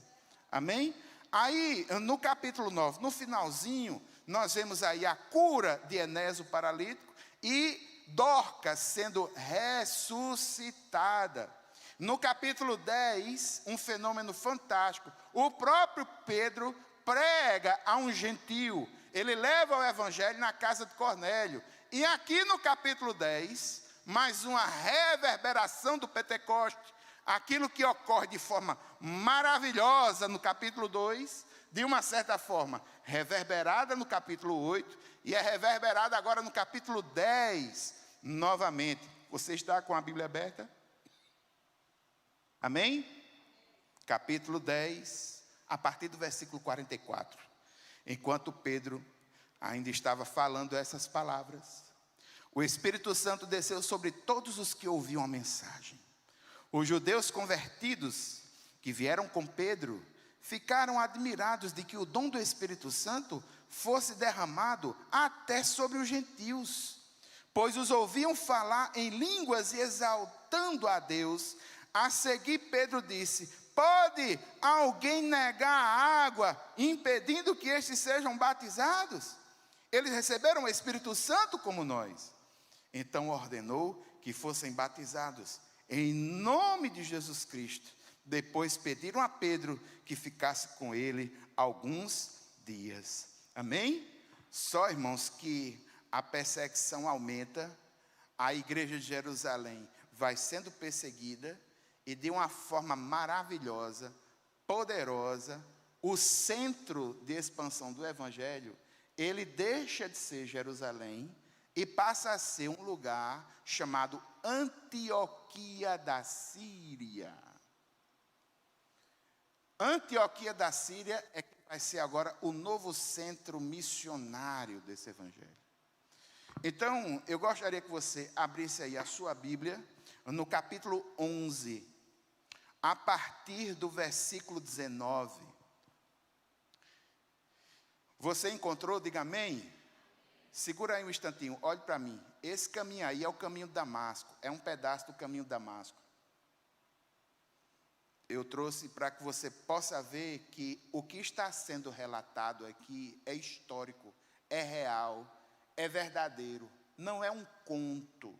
Amém? Aí no capítulo 9, no finalzinho, nós vemos aí a cura de Enésio paralítico e Dorcas sendo ressuscitada. No capítulo 10, um fenômeno fantástico. O próprio Pedro prega a um gentio. Ele leva o evangelho na casa de Cornélio. E aqui no capítulo 10, mais uma reverberação do Pentecoste. Aquilo que ocorre de forma maravilhosa no capítulo 2, de uma certa forma reverberada no capítulo 8, e é reverberada agora no capítulo 10, novamente. Você está com a Bíblia aberta? Amém? Capítulo 10, a partir do versículo 44. Enquanto Pedro ainda estava falando essas palavras, o Espírito Santo desceu sobre todos os que ouviam a mensagem. Os judeus convertidos que vieram com Pedro ficaram admirados de que o dom do Espírito Santo fosse derramado até sobre os gentios, pois os ouviam falar em línguas e exaltando a Deus. A seguir Pedro disse: pode alguém negar a água, impedindo que estes sejam batizados? Eles receberam o Espírito Santo como nós. Então ordenou que fossem batizados em nome de Jesus Cristo. Depois pediram a Pedro que ficasse com ele alguns dias. Amém? Só, irmãos, que a perseguição aumenta, a igreja de Jerusalém vai sendo perseguida, e de uma forma maravilhosa, poderosa, o centro de expansão do evangelho, ele deixa de ser Jerusalém e passa a ser um lugar chamado Antioquia da Síria. Antioquia da Síria é que vai ser agora o novo centro missionário desse evangelho. Então, eu gostaria que você abrisse aí a sua Bíblia, no capítulo 11, a partir do versículo 19. Você encontrou? Diga amém. segura aí um instantinho, olhe para mim. Esse caminho aí é o caminho de Damasco, é um pedaço do caminho de Damasco. Eu trouxe para que você possa ver que o que está sendo relatado aqui é histórico, é real, é verdadeiro, não é um conto.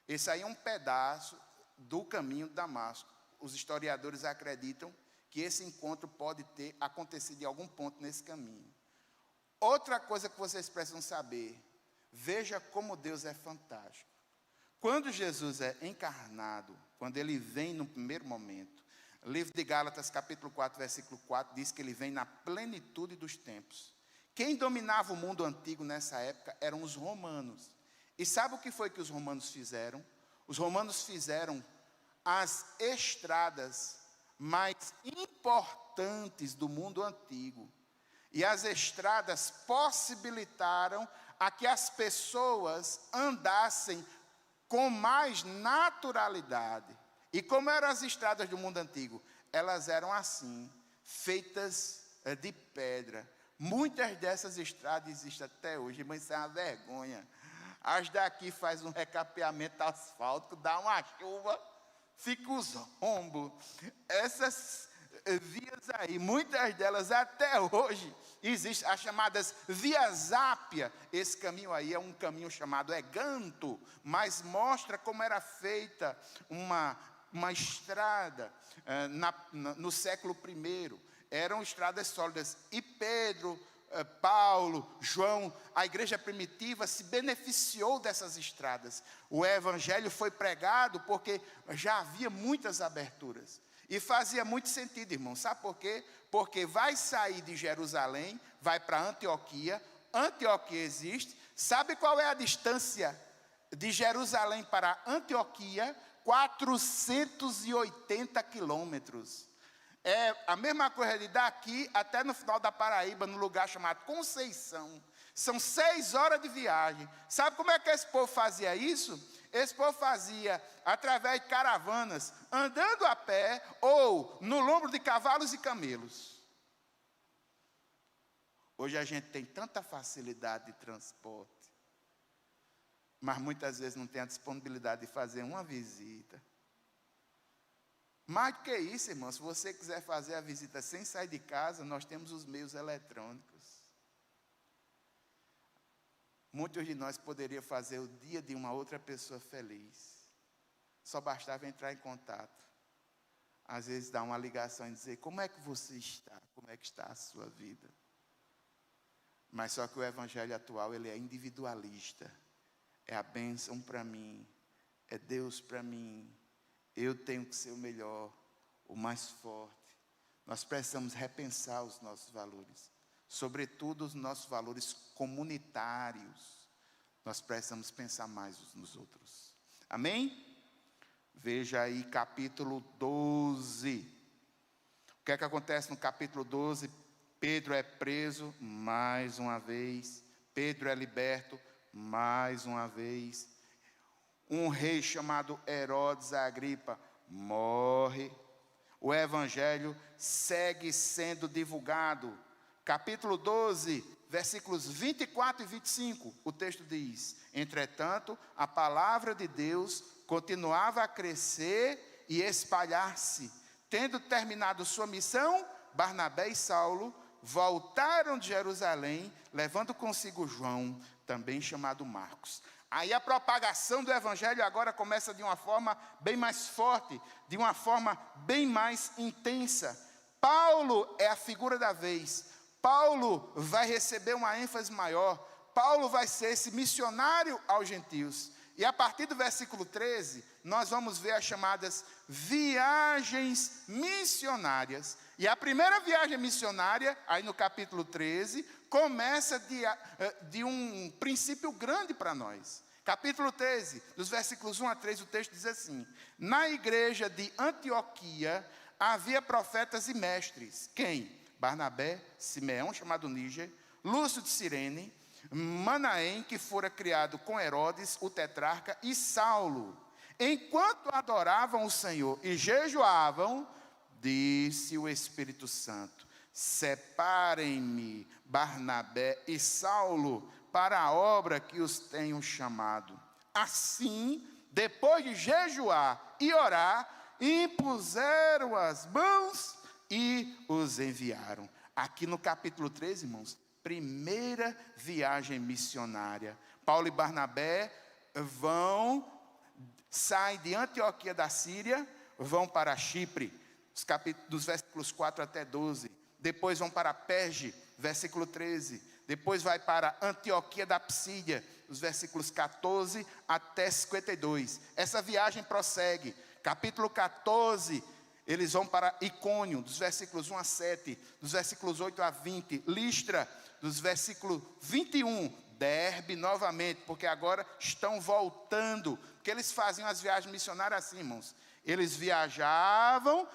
Esse aí é um pedaço do caminho de Damasco. Os historiadores acreditam que esse encontro pode ter acontecido em algum ponto nesse caminho. Outra coisa que vocês precisam saber, veja como Deus é fantástico. Quando Jesus é encarnado, quando ele vem no primeiro momento, o livro de Gálatas, capítulo 4, versículo 4, diz que ele vem na plenitude dos tempos. Quem dominava o mundo antigo nessa época eram os romanos. E sabe o que foi que os romanos fizeram? Os romanos fizeram as estradas mais importantes do mundo antigo. E as estradas possibilitaram a que as pessoas andassem com mais naturalidade. E como eram as estradas do mundo antigo? Elas eram assim, feitas de pedra. Muitas dessas estradas existem até hoje, mas isso é uma vergonha. As daqui faz um recapeamento asfáltico, dá uma chuva, fica os rombos. Essas vias aí, muitas delas até hoje existem as chamadas vias ápia. Esse caminho aí é um caminho chamado Eganto, mas mostra como era feita uma estrada no século I. Eram estradas sólidas. E Pedro, Paulo, João, a igreja primitiva se beneficiou dessas estradas. O evangelho foi pregado porque já havia muitas aberturas. E fazia muito sentido, irmão. Sabe por quê? Porque vai sair de Jerusalém, vai para Antioquia. Antioquia existe. Sabe qual é a distância de Jerusalém para Antioquia? 480 quilômetros. É a mesma coisa de daqui até no final da Paraíba, no lugar chamado Conceição. São 6 horas de viagem. Sabe como é que esse povo fazia isso? Esse povo fazia através de caravanas, andando a pé ou no lombo de cavalos e camelos. Hoje a gente tem tanta facilidade de transporte, mas muitas vezes não tem a disponibilidade de fazer uma visita. Mais do que isso, irmão, se você quiser fazer a visita sem sair de casa, nós temos os meios eletrônicos. Muitos de nós poderiam fazer o dia de uma outra pessoa feliz. Só bastava entrar em contato. Às vezes dar uma ligação e dizer, como é que você está? Como é que está a sua vida? Mas só que o evangelho atual, ele é individualista. É a bênção para mim. É Deus para mim. Eu tenho que ser o melhor, o mais forte. Nós precisamos repensar os nossos valores. Sobretudo os nossos valores comunitários. Nós precisamos pensar mais uns nos outros. Amém? Veja aí capítulo 12. O que é que acontece no capítulo 12? Pedro é preso mais uma vez. Pedro é liberto mais uma vez. Um rei chamado Herodes Agripa morre. O evangelho segue sendo divulgado. Capítulo 12, versículos 24 e 25, o texto diz: entretanto, a palavra de Deus continuava a crescer e espalhar-se. Tendo terminado sua missão, Barnabé e Saulo voltaram de Jerusalém, levando consigo João, também chamado Marcos. Aí a propagação do evangelho agora começa de uma forma bem mais forte, de uma forma bem mais intensa. Paulo é a figura da vez. Paulo vai receber uma ênfase maior. Paulo vai ser esse missionário aos gentios. E a partir do versículo 13, nós vamos ver as chamadas viagens missionárias. E a primeira viagem missionária, aí no capítulo 13, começa de um princípio grande para nós. Capítulo 13, dos versículos 1 a 3, o texto diz assim: na igreja de Antioquia havia profetas e mestres. Quem? Barnabé, Simeão, chamado Níger, Lúcio de Cirene, Manaém, que fora criado com Herodes, o tetrarca, e Saulo. Enquanto adoravam o Senhor e jejuavam, disse o Espírito Santo: separem-me Barnabé e Saulo para a obra que os tenho chamado. Assim, depois de jejuar e orar, impuseram as mãos e os enviaram. Aqui no capítulo 13, irmãos, primeira viagem missionária. Paulo e Barnabé saem de Antioquia da Síria, vão para Chipre, dos versículos 4 até 12. Depois vão para Perge, versículo 13. Depois vai para Antioquia da Psídia, os versículos 14 até 52. Essa viagem prossegue. Capítulo 14, eles vão para Icônio, dos versículos 1 a 7, dos versículos 8 a 20. Listra, dos versículos 21. Derbe novamente, porque agora estão voltando. Porque eles faziam as viagens missionárias assim, irmãos. Eles viajavam,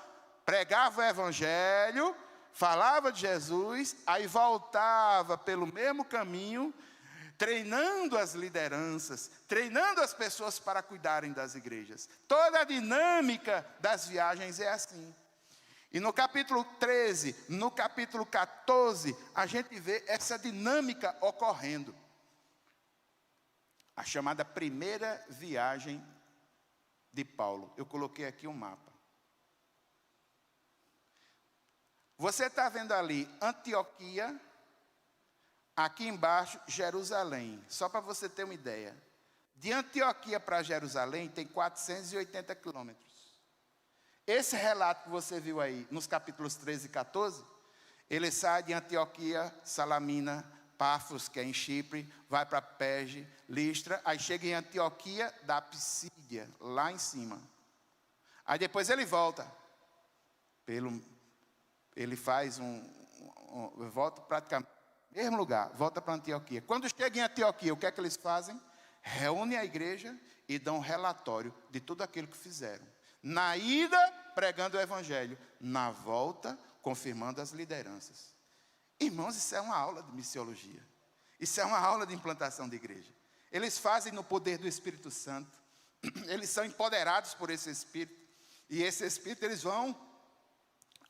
pregavam o evangelho, falava de Jesus, aí voltava pelo mesmo caminho, treinando as lideranças, treinando as pessoas para cuidarem das igrejas. Toda a dinâmica das viagens é assim. E no capítulo 13, no capítulo 14, a gente vê essa dinâmica ocorrendo. A chamada primeira viagem de Paulo. Eu coloquei aqui um mapa. Você está vendo ali Antioquia, aqui embaixo Jerusalém. Só para você ter uma ideia. De Antioquia para Jerusalém tem 480 quilômetros. Esse relato que você viu aí, nos capítulos 13 e 14, ele sai de Antioquia, Salamina, Pafos, que é em Chipre, vai para Perge, Listra, aí chega em Antioquia da Psídia, lá em cima. Aí depois ele volta ele faz volta praticamente no mesmo lugar, volta para Antioquia. Quando chega em Antioquia, o que é que eles fazem? Reúnem a igreja e dão um relatório de tudo aquilo que fizeram. Na ida, pregando o evangelho. Na volta, confirmando as lideranças. Irmãos, isso é uma aula de missiologia. Isso é uma aula de implantação de igreja. Eles fazem no poder do Espírito Santo. Eles são empoderados por esse Espírito. E esse Espírito, eles vão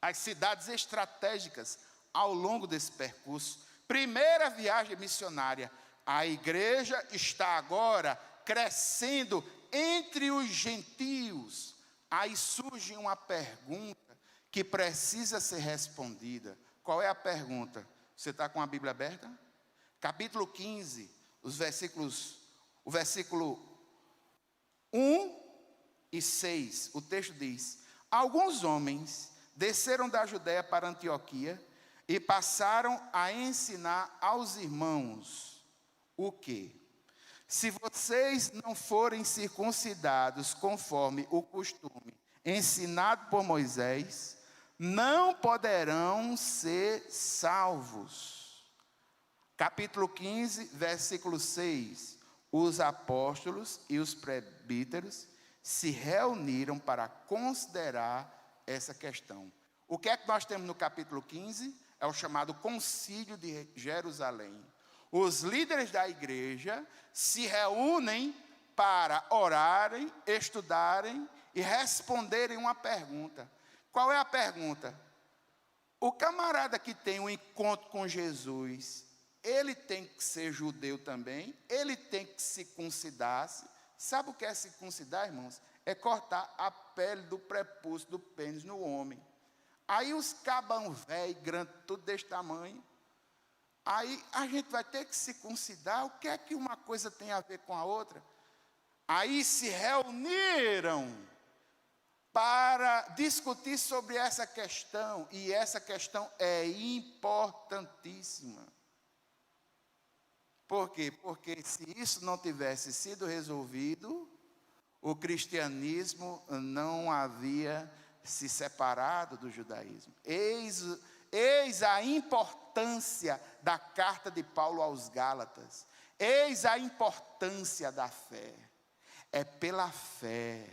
às cidades estratégicas ao longo desse percurso. Primeira viagem missionária. A igreja está agora crescendo entre os gentios. Aí surge uma pergunta que precisa ser respondida. Qual é a pergunta? Você está com a Bíblia aberta? Capítulo 15, o versículo 1 e 6. O texto diz: alguns homens desceram da Judéia para Antioquia e passaram a ensinar aos irmãos o quê? Se vocês não forem circuncidados conforme o costume ensinado por Moisés, não poderão ser salvos. Capítulo 15, versículo 6. Os apóstolos e os presbíteros se reuniram para considerar essa questão. O que é que nós temos no capítulo 15? É o chamado Concílio de Jerusalém. Os líderes da igreja se reúnem para orarem, estudarem e responderem uma pergunta. Qual é a pergunta? O camarada que tem um encontro com Jesus, ele tem que ser judeu também? Ele tem que circuncidar-se? Sabe o que é circuncidar, irmãos? É cortar a pele do prepúcio do pênis no homem. Aí os cabão velho, grande, tudo desse tamanho. Aí a gente vai ter que circuncidar. O que é que uma coisa tem a ver com a outra? Aí se reuniram para discutir sobre essa questão. E essa questão é importantíssima. Por quê? Porque se isso não tivesse sido resolvido, o cristianismo não havia se separado do judaísmo. Eis a importância da carta de Paulo aos Gálatas. Eis a importância da fé. É pela fé.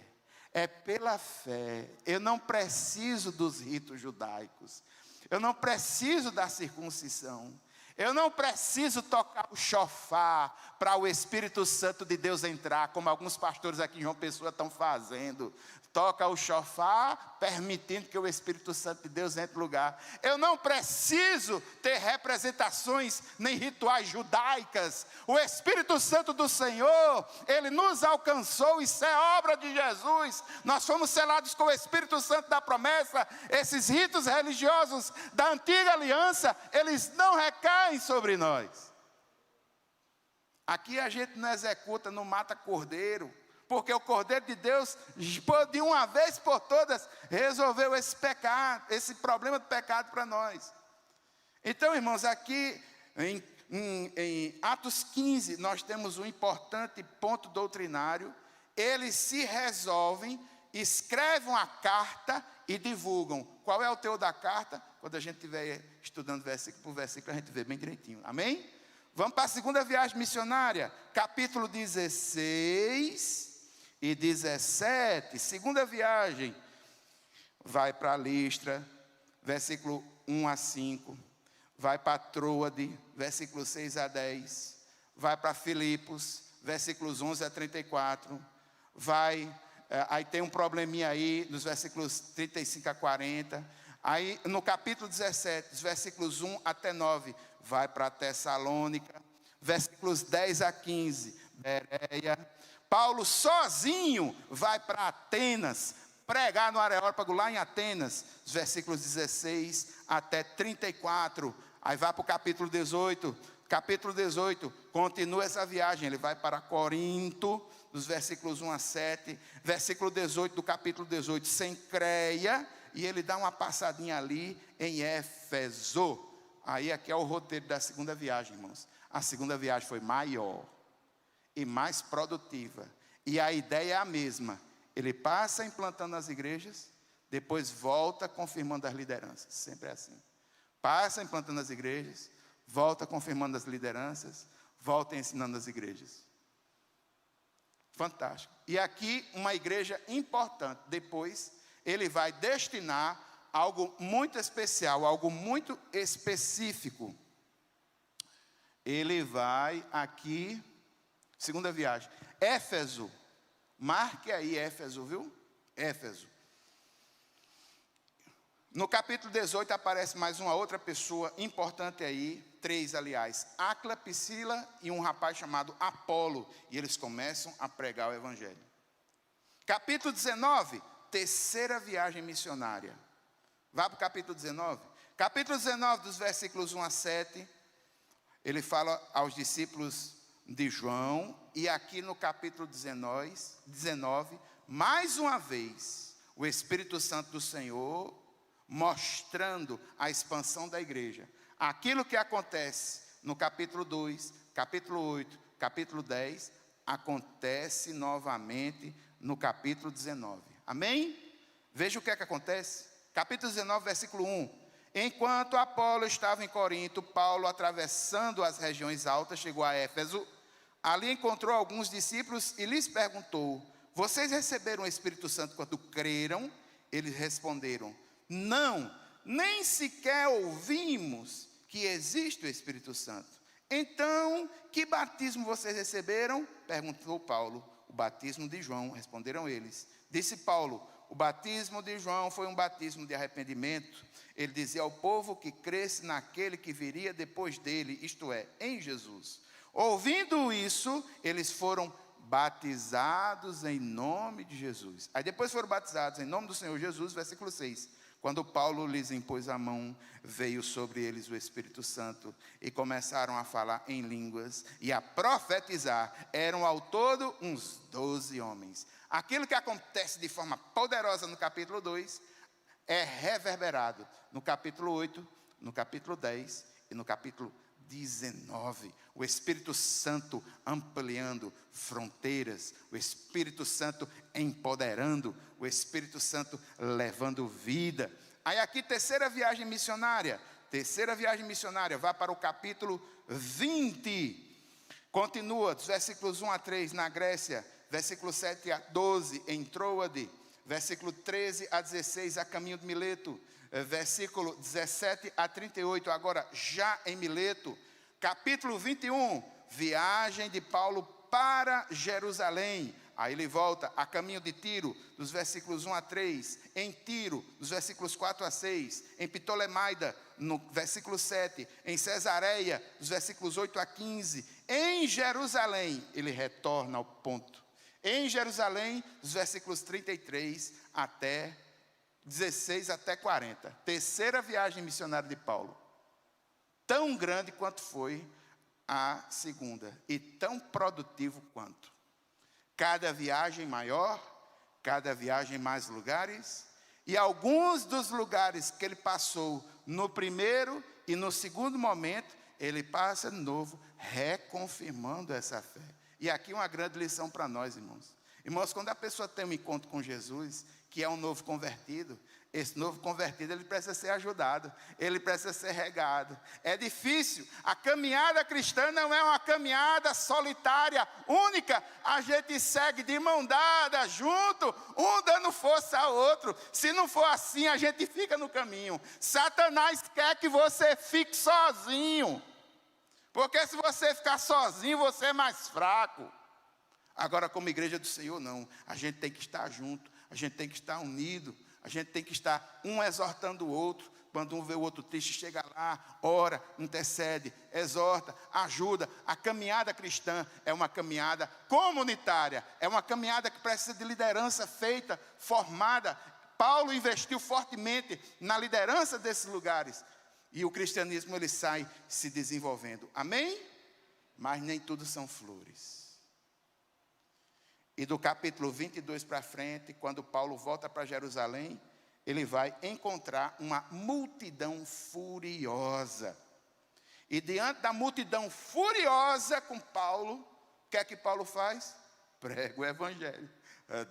É pela fé. Eu não preciso dos ritos judaicos. Eu não preciso da circuncisão. Eu não preciso tocar o chofar para o Espírito Santo de Deus entrar, como alguns pastores aqui em João Pessoa estão fazendo. toca o chofar, permitindo que o Espírito Santo de Deus entre no lugar. Eu não preciso ter representações nem rituais judaicas. O Espírito Santo do Senhor, Ele nos alcançou, isso é obra de Jesus. Nós fomos selados com o Espírito Santo da promessa. Esses ritos religiosos da antiga aliança, eles não recaem sobre nós. Aqui a gente não executa, não mata cordeiro, porque o Cordeiro de Deus, de uma vez por todas, resolveu esse pecado, esse problema do pecado para nós. Então, irmãos, aqui em Atos 15, nós temos um importante ponto doutrinário. Eles se resolvem, escrevem uma carta e divulgam. Qual é o teor da carta? Quando a gente estiver estudando versículo por versículo, a gente vê bem direitinho. Amém? Vamos para a segunda viagem missionária, capítulo 16 e 17, segunda viagem, vai para Listra, versículo 1 a 5, vai para Troade, versículo 6 a 10, vai para Filipos, versículos 11 a 34, aí tem um probleminha aí, nos versículos 35 a 40, aí no capítulo 17, dos versículos 1 até 9, vai para Tessalônica, versículos 10 a 15, Bereia. Paulo sozinho vai para Atenas, pregar no Areópago lá em Atenas, os versículos 16 até 34. Aí vai para o capítulo 18. Capítulo 18, continua essa viagem, ele vai para Corinto, dos versículos 1 a 7. Versículo 18 do capítulo 18, Cencreia, e ele dá uma passadinha ali em Éfeso. Aí aqui é o roteiro da segunda viagem, irmãos. A segunda viagem foi maior e mais produtiva. E a ideia é a mesma. Ele passa implantando as igrejas, depois volta confirmando as lideranças. Sempre é assim. Passa implantando as igrejas, volta confirmando as lideranças, volta ensinando as igrejas. Fantástico. E aqui uma igreja importante. Depois ele vai destinar algo muito especial, algo muito específico. Ele vai aqui, segunda viagem, Éfeso. Marque aí Éfeso, viu? Éfeso. No capítulo 18 aparece mais uma outra pessoa importante aí, 3 aliás, Áquila, Priscila e um rapaz chamado Apolo, e eles começam a pregar o evangelho. Capítulo 19, terceira viagem missionária. Vá para o capítulo 19. Capítulo 19, dos versículos 1 a 7, ele fala aos discípulos de João, e aqui no capítulo 19, mais uma vez, o Espírito Santo do Senhor mostrando a expansão da igreja. Aquilo que acontece no capítulo 2, capítulo 8, capítulo 10, acontece novamente no capítulo 19. Amém? Veja o que é que acontece. Capítulo 19, versículo 1. Enquanto Apolo estava em Corinto, Paulo, atravessando as regiões altas, chegou a Éfeso. Ali encontrou alguns discípulos e lhes perguntou: vocês receberam o Espírito Santo quando creram? Eles responderam: não, nem sequer ouvimos que existe o Espírito Santo. Então, que batismo vocês receberam? Perguntou Paulo. O batismo de João, responderam eles. Disse Paulo: o batismo de João foi um batismo de arrependimento. Ele dizia ao povo que cresce naquele que viria depois dele, isto é, em Jesus. Ouvindo isso, eles foram batizados em nome de Jesus. Aí depois foram batizados em nome do Senhor Jesus, versículo 6. Quando Paulo lhes impôs a mão, veio sobre eles o Espírito Santo e começaram a falar em línguas e a profetizar. Eram ao todo uns 12 homens. Aquilo que acontece de forma poderosa no capítulo 2 é reverberado no capítulo 8, no capítulo 10 e no capítulo 19. O Espírito Santo ampliando fronteiras, o Espírito Santo empoderando, o Espírito Santo levando vida. Aí aqui terceira viagem missionária, vai para o capítulo 20. Continua, dos versículos 1 a 3 na Grécia, versículo 7 a 12 em Troade, versículo 13 a 16 a caminho de Mileto, versículo 17 a 38, agora já em Mileto. Capítulo 21, viagem de Paulo para Jerusalém. Aí ele volta a caminho de Tiro, dos versículos 1 a 3, em Tiro, dos versículos 4 a 6, em Ptolemaida, no versículo 7, em Cesareia, dos versículos 8 a 15, em Jerusalém, ele retorna ao ponto. Em Jerusalém, dos versículos 33 até 16 até 40. Terceira viagem missionária de Paulo. Tão grande quanto foi a segunda e tão produtivo quanto. Cada viagem maior, cada viagem mais lugares, e alguns dos lugares que ele passou no primeiro e no segundo momento, ele passa de novo, reconfirmando essa fé. E aqui uma grande lição para nós, irmãos. Irmãos, quando a pessoa tem um encontro com Jesus, que é um novo convertido, esse novo convertido, ele precisa ser ajudado, ele precisa ser regado. É difícil, a caminhada cristã não é uma caminhada solitária, única. A gente segue de mão dada, junto, um dando força ao outro. Se não for assim, a gente fica no caminho. Satanás quer que você fique sozinho, porque se você ficar sozinho, você é mais fraco. Agora, como igreja do Senhor, não. A gente tem que estar junto, a gente tem que estar unido. A gente tem que estar um exortando o outro. Quando um vê o outro triste, chega lá, ora, intercede, exorta, ajuda. A caminhada cristã é uma caminhada comunitária. É uma caminhada que precisa de liderança feita, formada. Paulo investiu fortemente na liderança desses lugares. E o cristianismo, ele sai se desenvolvendo. Amém? Mas nem tudo são flores. E do capítulo 22 para frente, quando Paulo volta para Jerusalém, ele vai encontrar uma multidão furiosa. E diante da multidão furiosa com Paulo, o que é que Paulo faz? Prega o evangelho,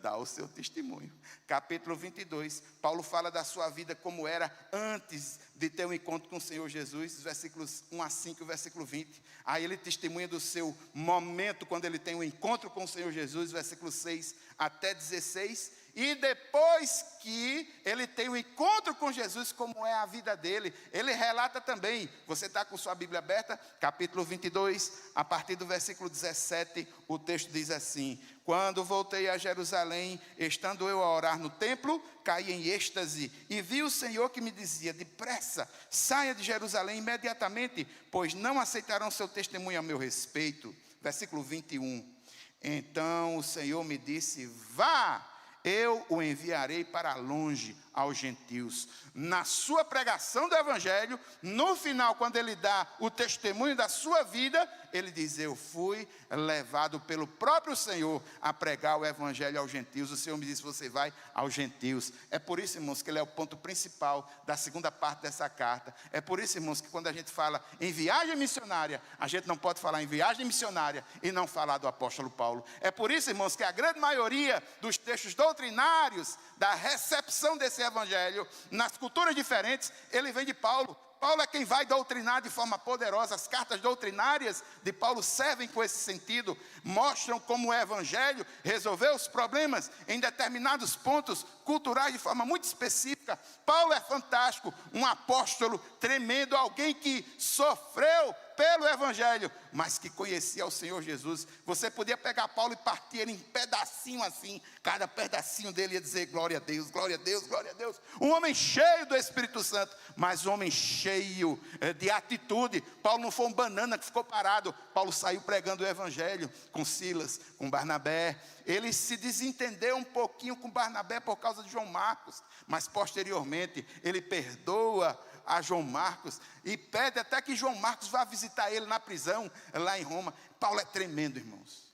dá o seu testemunho. Capítulo 22, Paulo fala da sua vida como era antes de ter um encontro com o Senhor Jesus, versículos 1 a 5, versículo 20. Aí ele testemunha do seu momento quando ele tem um encontro com o Senhor Jesus, versículo 6 até 16. E depois que ele tem um encontro com Jesus, como é a vida dele, ele relata também, você está com sua Bíblia aberta, capítulo 22, a partir do versículo 17, o texto diz assim: quando voltei a Jerusalém, estando eu a orar no templo, caí em êxtase, e vi o Senhor que me dizia, depressa, saia de Jerusalém imediatamente, pois não aceitarão seu testemunho a meu respeito. Versículo 21, então o Senhor me disse, vá, eu o enviarei para longe aos gentios. Na sua pregação do evangelho, no final, quando ele dá o testemunho da sua vida, ele diz, eu fui levado pelo próprio Senhor a pregar o evangelho aos gentios. O Senhor me disse, você vai aos gentios. É por isso, irmãos, que ele é o ponto principal da segunda parte dessa carta. É por isso, irmãos, que quando a gente fala em viagem missionária, a gente não pode falar em viagem missionária e não falar do apóstolo Paulo. É por isso, irmãos, que a grande maioria dos textos doutrinários da recepção desse evangelho, nas culturas diferentes, ele vem de Paulo. Paulo é quem vai doutrinar de forma poderosa. As cartas doutrinárias de Paulo servem com esse sentido, mostram como o evangelho resolveu os problemas em determinados pontos culturais de forma muito específica. Paulo é fantástico, um apóstolo tremendo, alguém que sofreu pelo evangelho, mas que conhecia o Senhor Jesus. Você podia pegar Paulo e partir ele em pedacinho assim, cada pedacinho dele ia dizer glória a Deus, glória a Deus, glória a Deus. Um homem cheio do Espírito Santo, mas um homem cheio de atitude. Paulo não foi um banana que ficou parado. Paulo saiu pregando o evangelho com Silas, com Barnabé. Ele se desentendeu um pouquinho com Barnabé por causa de João Marcos, mas posteriormente ele perdoa a João Marcos e pede até que João Marcos vá visitar ele na prisão, lá em Roma. Paulo é tremendo, irmãos.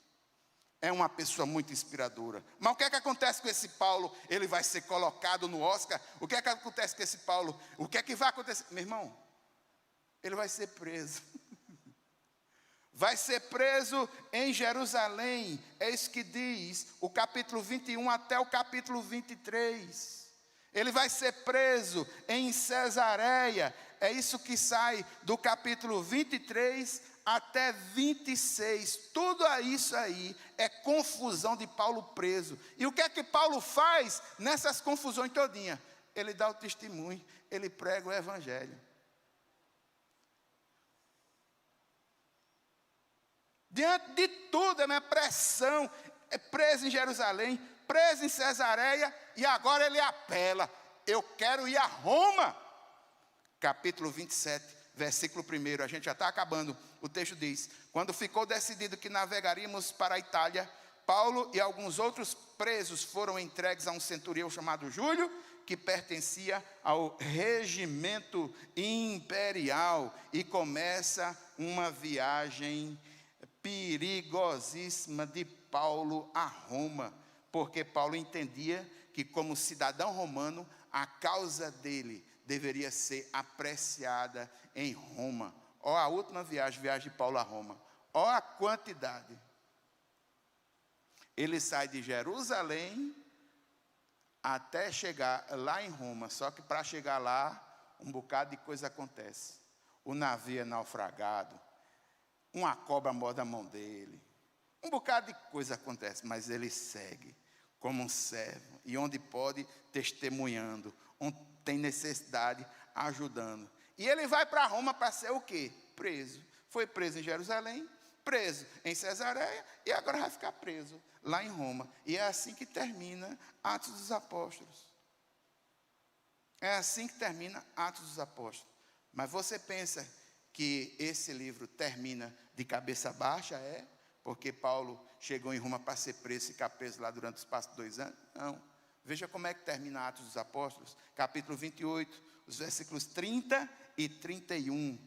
É uma pessoa muito inspiradora. Mas o que é que acontece com esse Paulo? Ele vai ser colocado no Oscar. O que é que acontece com esse Paulo? O que é que vai acontecer? Meu irmão, ele vai ser preso. Vai ser preso em Jerusalém. É isso que diz o capítulo 21 até o capítulo 23. Ele vai ser preso em Cesareia. É isso que sai do capítulo 23 até 26. Tudo isso aí é confusão de Paulo preso. E o que é que Paulo faz nessas confusões todinha? Ele dá o testemunho, ele prega o evangelho. Diante de tudo, a minha pressão, preso em Jerusalém, preso em Cesareia, e agora ele apela: eu quero ir a Roma. Capítulo 27, versículo 1, a gente já está acabando. O texto diz: quando ficou decidido que navegaríamos para a Itália, Paulo e alguns outros presos foram entregues a um centurião chamado Júlio, que pertencia ao regimento imperial, e começa uma viagem perigosíssima de Paulo a Roma, porque Paulo entendia que, como cidadão romano, a causa dele deveria ser apreciada em Roma. Ó, a última viagem de Paulo a Roma. Ó a quantidade. Ele sai de Jerusalém até chegar lá em Roma. Só que para chegar lá, um bocado de coisa acontece. O navio é naufragado. Uma cobra morde a mão dele. Um bocado de coisa acontece, mas ele segue como um servo. E onde pode, testemunhando. Onde tem necessidade, ajudando. E ele vai para Roma para ser o quê? Preso. Foi preso em Jerusalém, preso em Cesareia, e agora vai ficar preso lá em Roma. E é assim que termina Atos dos Apóstolos. É assim que termina Atos dos Apóstolos. Mas você pensa que esse livro termina de cabeça baixa? É? Porque Paulo chegou em Roma para ser preso e ficar preso lá durante o espaço de 2 anos? Não. Veja como é que termina Atos dos Apóstolos, capítulo 28, os versículos 30 e 31.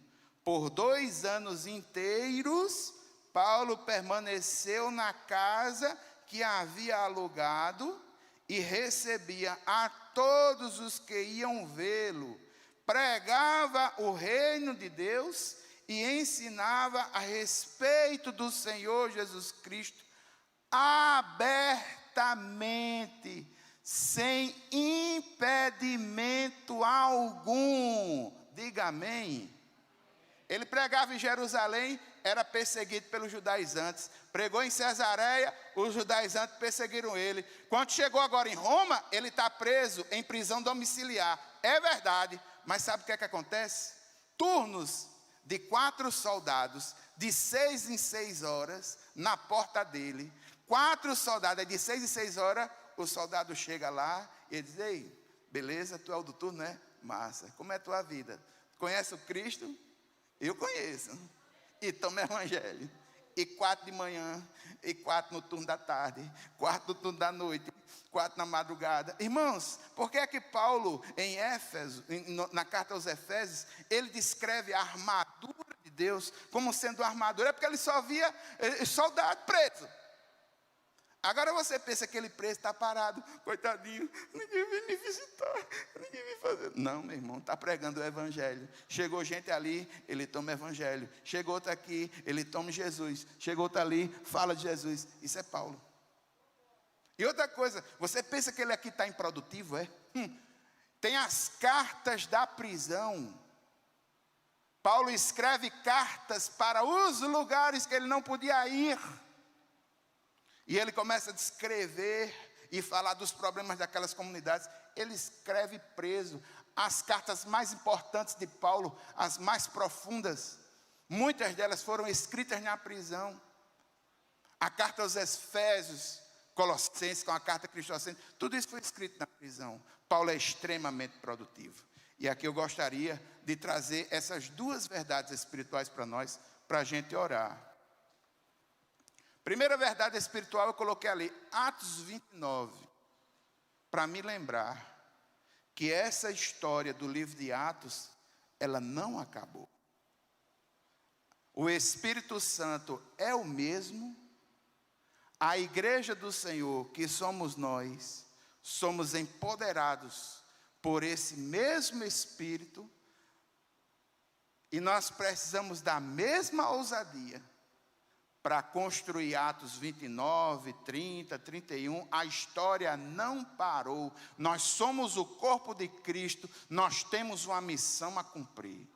Por 2 anos inteiros, Paulo permaneceu na casa que havia alugado e recebia a todos os que iam vê-lo. Pregava o reino de Deus e ensinava a respeito do Senhor Jesus Cristo abertamente, sem impedimento algum. Diga amém. Ele pregava em Jerusalém, era perseguido pelos judaizantes. Pregou em Cesareia, os judaizantes perseguiram ele. Quando chegou agora em Roma, ele está preso em prisão domiciliar. É verdade, mas sabe o que é que acontece? Turnos de 4 soldados, de 6 em 6 horas, na porta dele. 4 soldados, de 6 em 6 horas, o soldado chega lá e diz: ei, beleza, tu é o do turno, né? Massa, como é a tua vida? Conhece o Cristo? Eu conheço. E toma evangelho. E 4 de manhã, e 4 no turno da tarde, 4 no turno da noite, 4 na madrugada. Irmãos, por que é que Paulo, em Éfeso, na carta aos Efésios, ele descreve a armadura de Deus como sendo uma armadura? É porque ele só via soldado preso. Agora você pensa que aquele preso está parado, coitadinho, ninguém vem me visitar, ninguém vem fazer. Não, meu irmão, está pregando o evangelho. Chegou gente ali, ele toma o evangelho. Chegou outro aqui, ele toma Jesus. Chegou outro ali, fala de Jesus. Isso é Paulo. E outra coisa, você pensa que ele aqui está improdutivo, é? Tem as cartas da prisão. Paulo escreve cartas para os lugares que ele não podia ir. E ele começa a descrever e falar dos problemas daquelas comunidades. Ele escreve preso. As cartas mais importantes de Paulo, as mais profundas, muitas delas foram escritas na prisão. A carta aos Efésios, Colossenses, com a carta a Cristossenses, tudo isso foi escrito na prisão. Paulo é extremamente produtivo. E aqui eu gostaria de trazer essas 2 verdades espirituais para nós, para a gente orar. Primeira verdade espiritual eu coloquei ali, Atos 29, para me lembrar que essa história do livro de Atos, ela não acabou. O Espírito Santo é o mesmo, a igreja do Senhor, que somos nós, somos empoderados por esse mesmo Espírito, e nós precisamos da mesma ousadia para construir Atos 29, 30, 31, a história não parou. Nós somos o corpo de Cristo, nós temos uma missão a cumprir.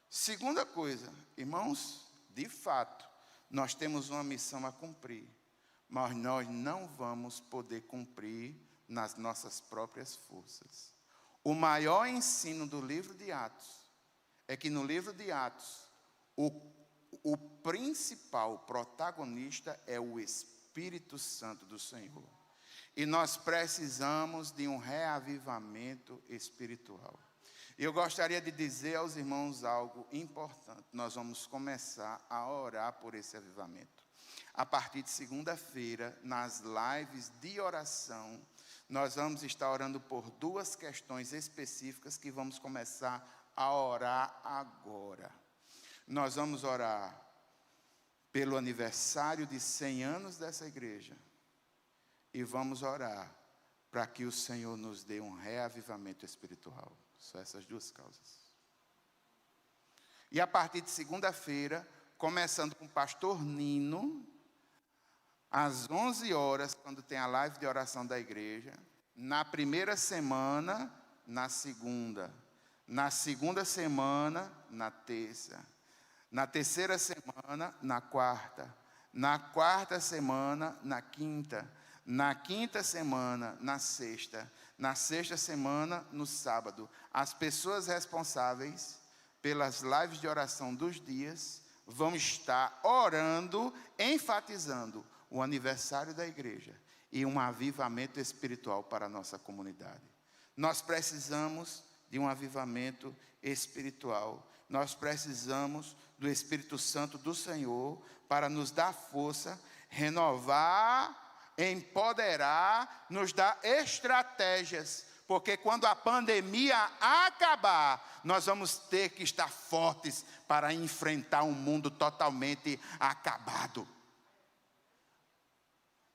Segunda coisa, irmãos, de fato, nós temos uma missão a cumprir, mas nós não vamos poder cumprir nas nossas próprias forças. O maior ensino do livro de Atos é que no livro de Atos, o principal protagonista é o Espírito Espírito Santo do Senhor. E nós precisamos de um reavivamento espiritual. Eu gostaria de dizer aos irmãos algo importante. Nós vamos começar a orar por esse avivamento. A partir de segunda-feira, nas lives de oração, nós vamos estar orando por duas questões específicas que vamos começar a orar agora. Nós vamos orar pelo aniversário de 100 anos dessa igreja. E vamos orar para que o Senhor nos dê um reavivamento espiritual. São essas duas causas. E a partir de segunda-feira, começando com o pastor Nino, às 11 horas, quando tem a live de oração da igreja, na primeira semana, na segunda semana, na terça, na terceira semana, na quarta semana, na quinta semana, na sexta semana, no sábado. As pessoas responsáveis pelas lives de oração dos dias vão estar orando, enfatizando o aniversário da igreja e um avivamento espiritual para a nossa comunidade. Nós precisamos de um avivamento espiritual. Nós precisamos do Espírito Santo do Senhor para nos dar força, renovar, empoderar, nos dar estratégias. Porque quando a pandemia acabar, nós vamos ter que estar fortes para enfrentar um mundo totalmente acabado.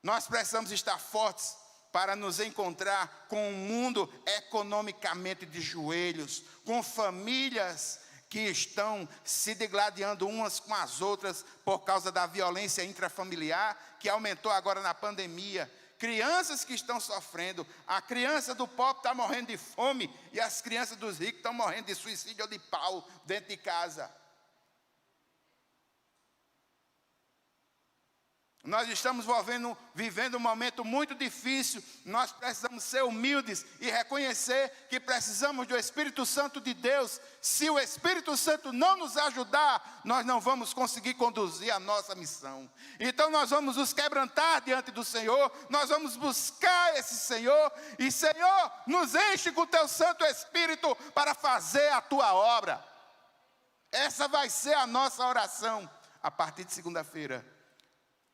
Nós precisamos estar fortes para nos encontrar com um mundo economicamente de joelhos, com famílias que estão se degladiando umas com as outras por causa da violência intrafamiliar, que aumentou agora na pandemia. Crianças que estão sofrendo, a criança do pobre está morrendo de fome e as crianças dos ricos estão morrendo de suicídio ou de pau dentro de casa. Nós estamos vivendo um momento muito difícil. Nós precisamos ser humildes e reconhecer que precisamos do Espírito Santo de Deus. Se o Espírito Santo não nos ajudar, nós não vamos conseguir conduzir a nossa missão. Então nós vamos nos quebrantar diante do Senhor, nós vamos buscar esse Senhor. E Senhor, nos enche com o Teu Santo Espírito para fazer a Tua obra. Essa vai ser a nossa oração a partir de segunda-feira.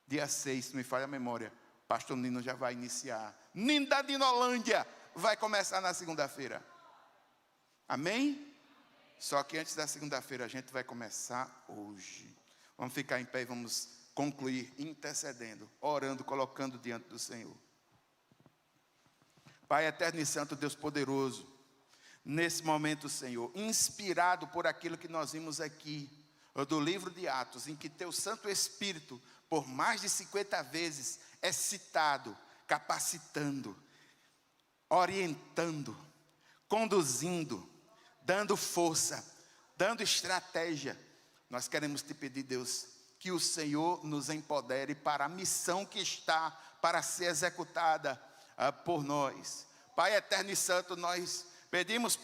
Dia 6, se me falha a memória, pastor Nino já vai iniciar. Nino da Dinolândia vai começar na segunda-feira. Amém? Só que antes da segunda-feira a gente vai começar hoje. Vamos ficar em pé e vamos concluir intercedendo, orando, colocando diante do Senhor. Pai eterno e santo, Deus poderoso, nesse momento, Senhor, inspirado por aquilo que nós vimos aqui, do livro de Atos, em que Teu Santo Espírito, por mais de 50 vezes, é citado, capacitando, orientando, conduzindo, dando força, dando estratégia. Nós queremos te pedir, Deus, que o Senhor nos empodere para a missão que está para ser executada por nós. Pai eterno e santo, nós pedimos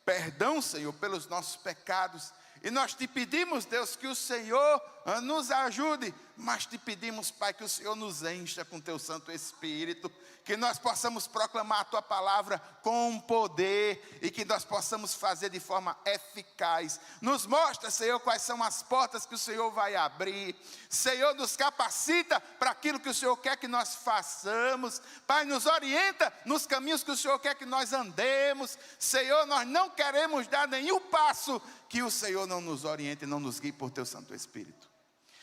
perdão, Senhor, pelos nossos pecados. E nós te pedimos, Deus, que o Senhor nos ajude, mas te pedimos, Pai, que o Senhor nos encha com Teu Santo Espírito, que nós possamos proclamar a Tua palavra com poder e que nós possamos fazer de forma eficaz. Nos mostra, Senhor, quais são as portas que o Senhor vai abrir. Senhor, nos capacita para aquilo que o Senhor quer que nós façamos. Pai, nos orienta nos caminhos que o Senhor quer que nós andemos. Senhor, nós não queremos dar nenhum passo que o Senhor não nos oriente e não nos guie por Teu Santo Espírito.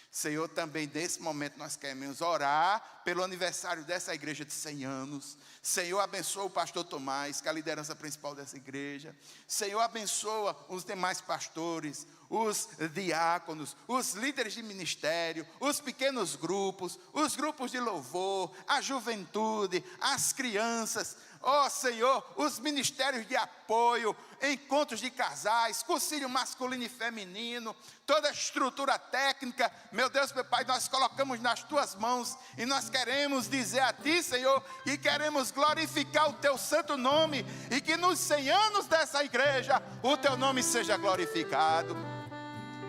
Senhor, também nesse momento nós queremos orar pelo aniversário dessa igreja de 100 anos. Senhor, abençoa o pastor Tomás, que é a liderança principal dessa igreja. Senhor, abençoa os demais pastores, os diáconos, os líderes de ministério, os pequenos grupos, os grupos de louvor, a juventude, as crianças. Ó Senhor, os ministérios de apoio, encontros de casais, concílio masculino e feminino, toda a estrutura técnica, meu Deus, meu Pai, nós colocamos nas Tuas mãos e nós queremos dizer a Ti, Senhor, e queremos glorificar o Teu santo nome e que nos 100 anos dessa igreja o Teu nome seja glorificado.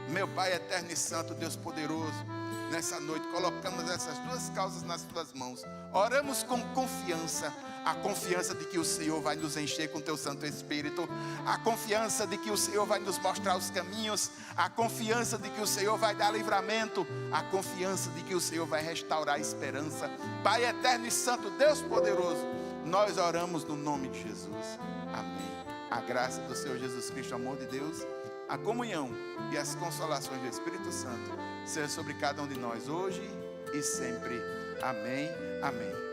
Meu Pai eterno e santo, Deus poderoso, nessa noite colocamos essas duas causas nas tuas mãos. Oramos com confiança, a confiança de que o Senhor vai nos encher com teu Santo Espírito, a confiança de que o Senhor vai nos mostrar os caminhos, a confiança de que o Senhor vai dar livramento, a confiança de que o Senhor vai restaurar a esperança. Pai eterno e santo, Deus poderoso, nós oramos no nome de Jesus. Amém. A graça do Senhor Jesus Cristo, o amor de Deus, a comunhão e as consolações do Espírito Santo seja sobre cada um de nós hoje e sempre. Amém. Amém.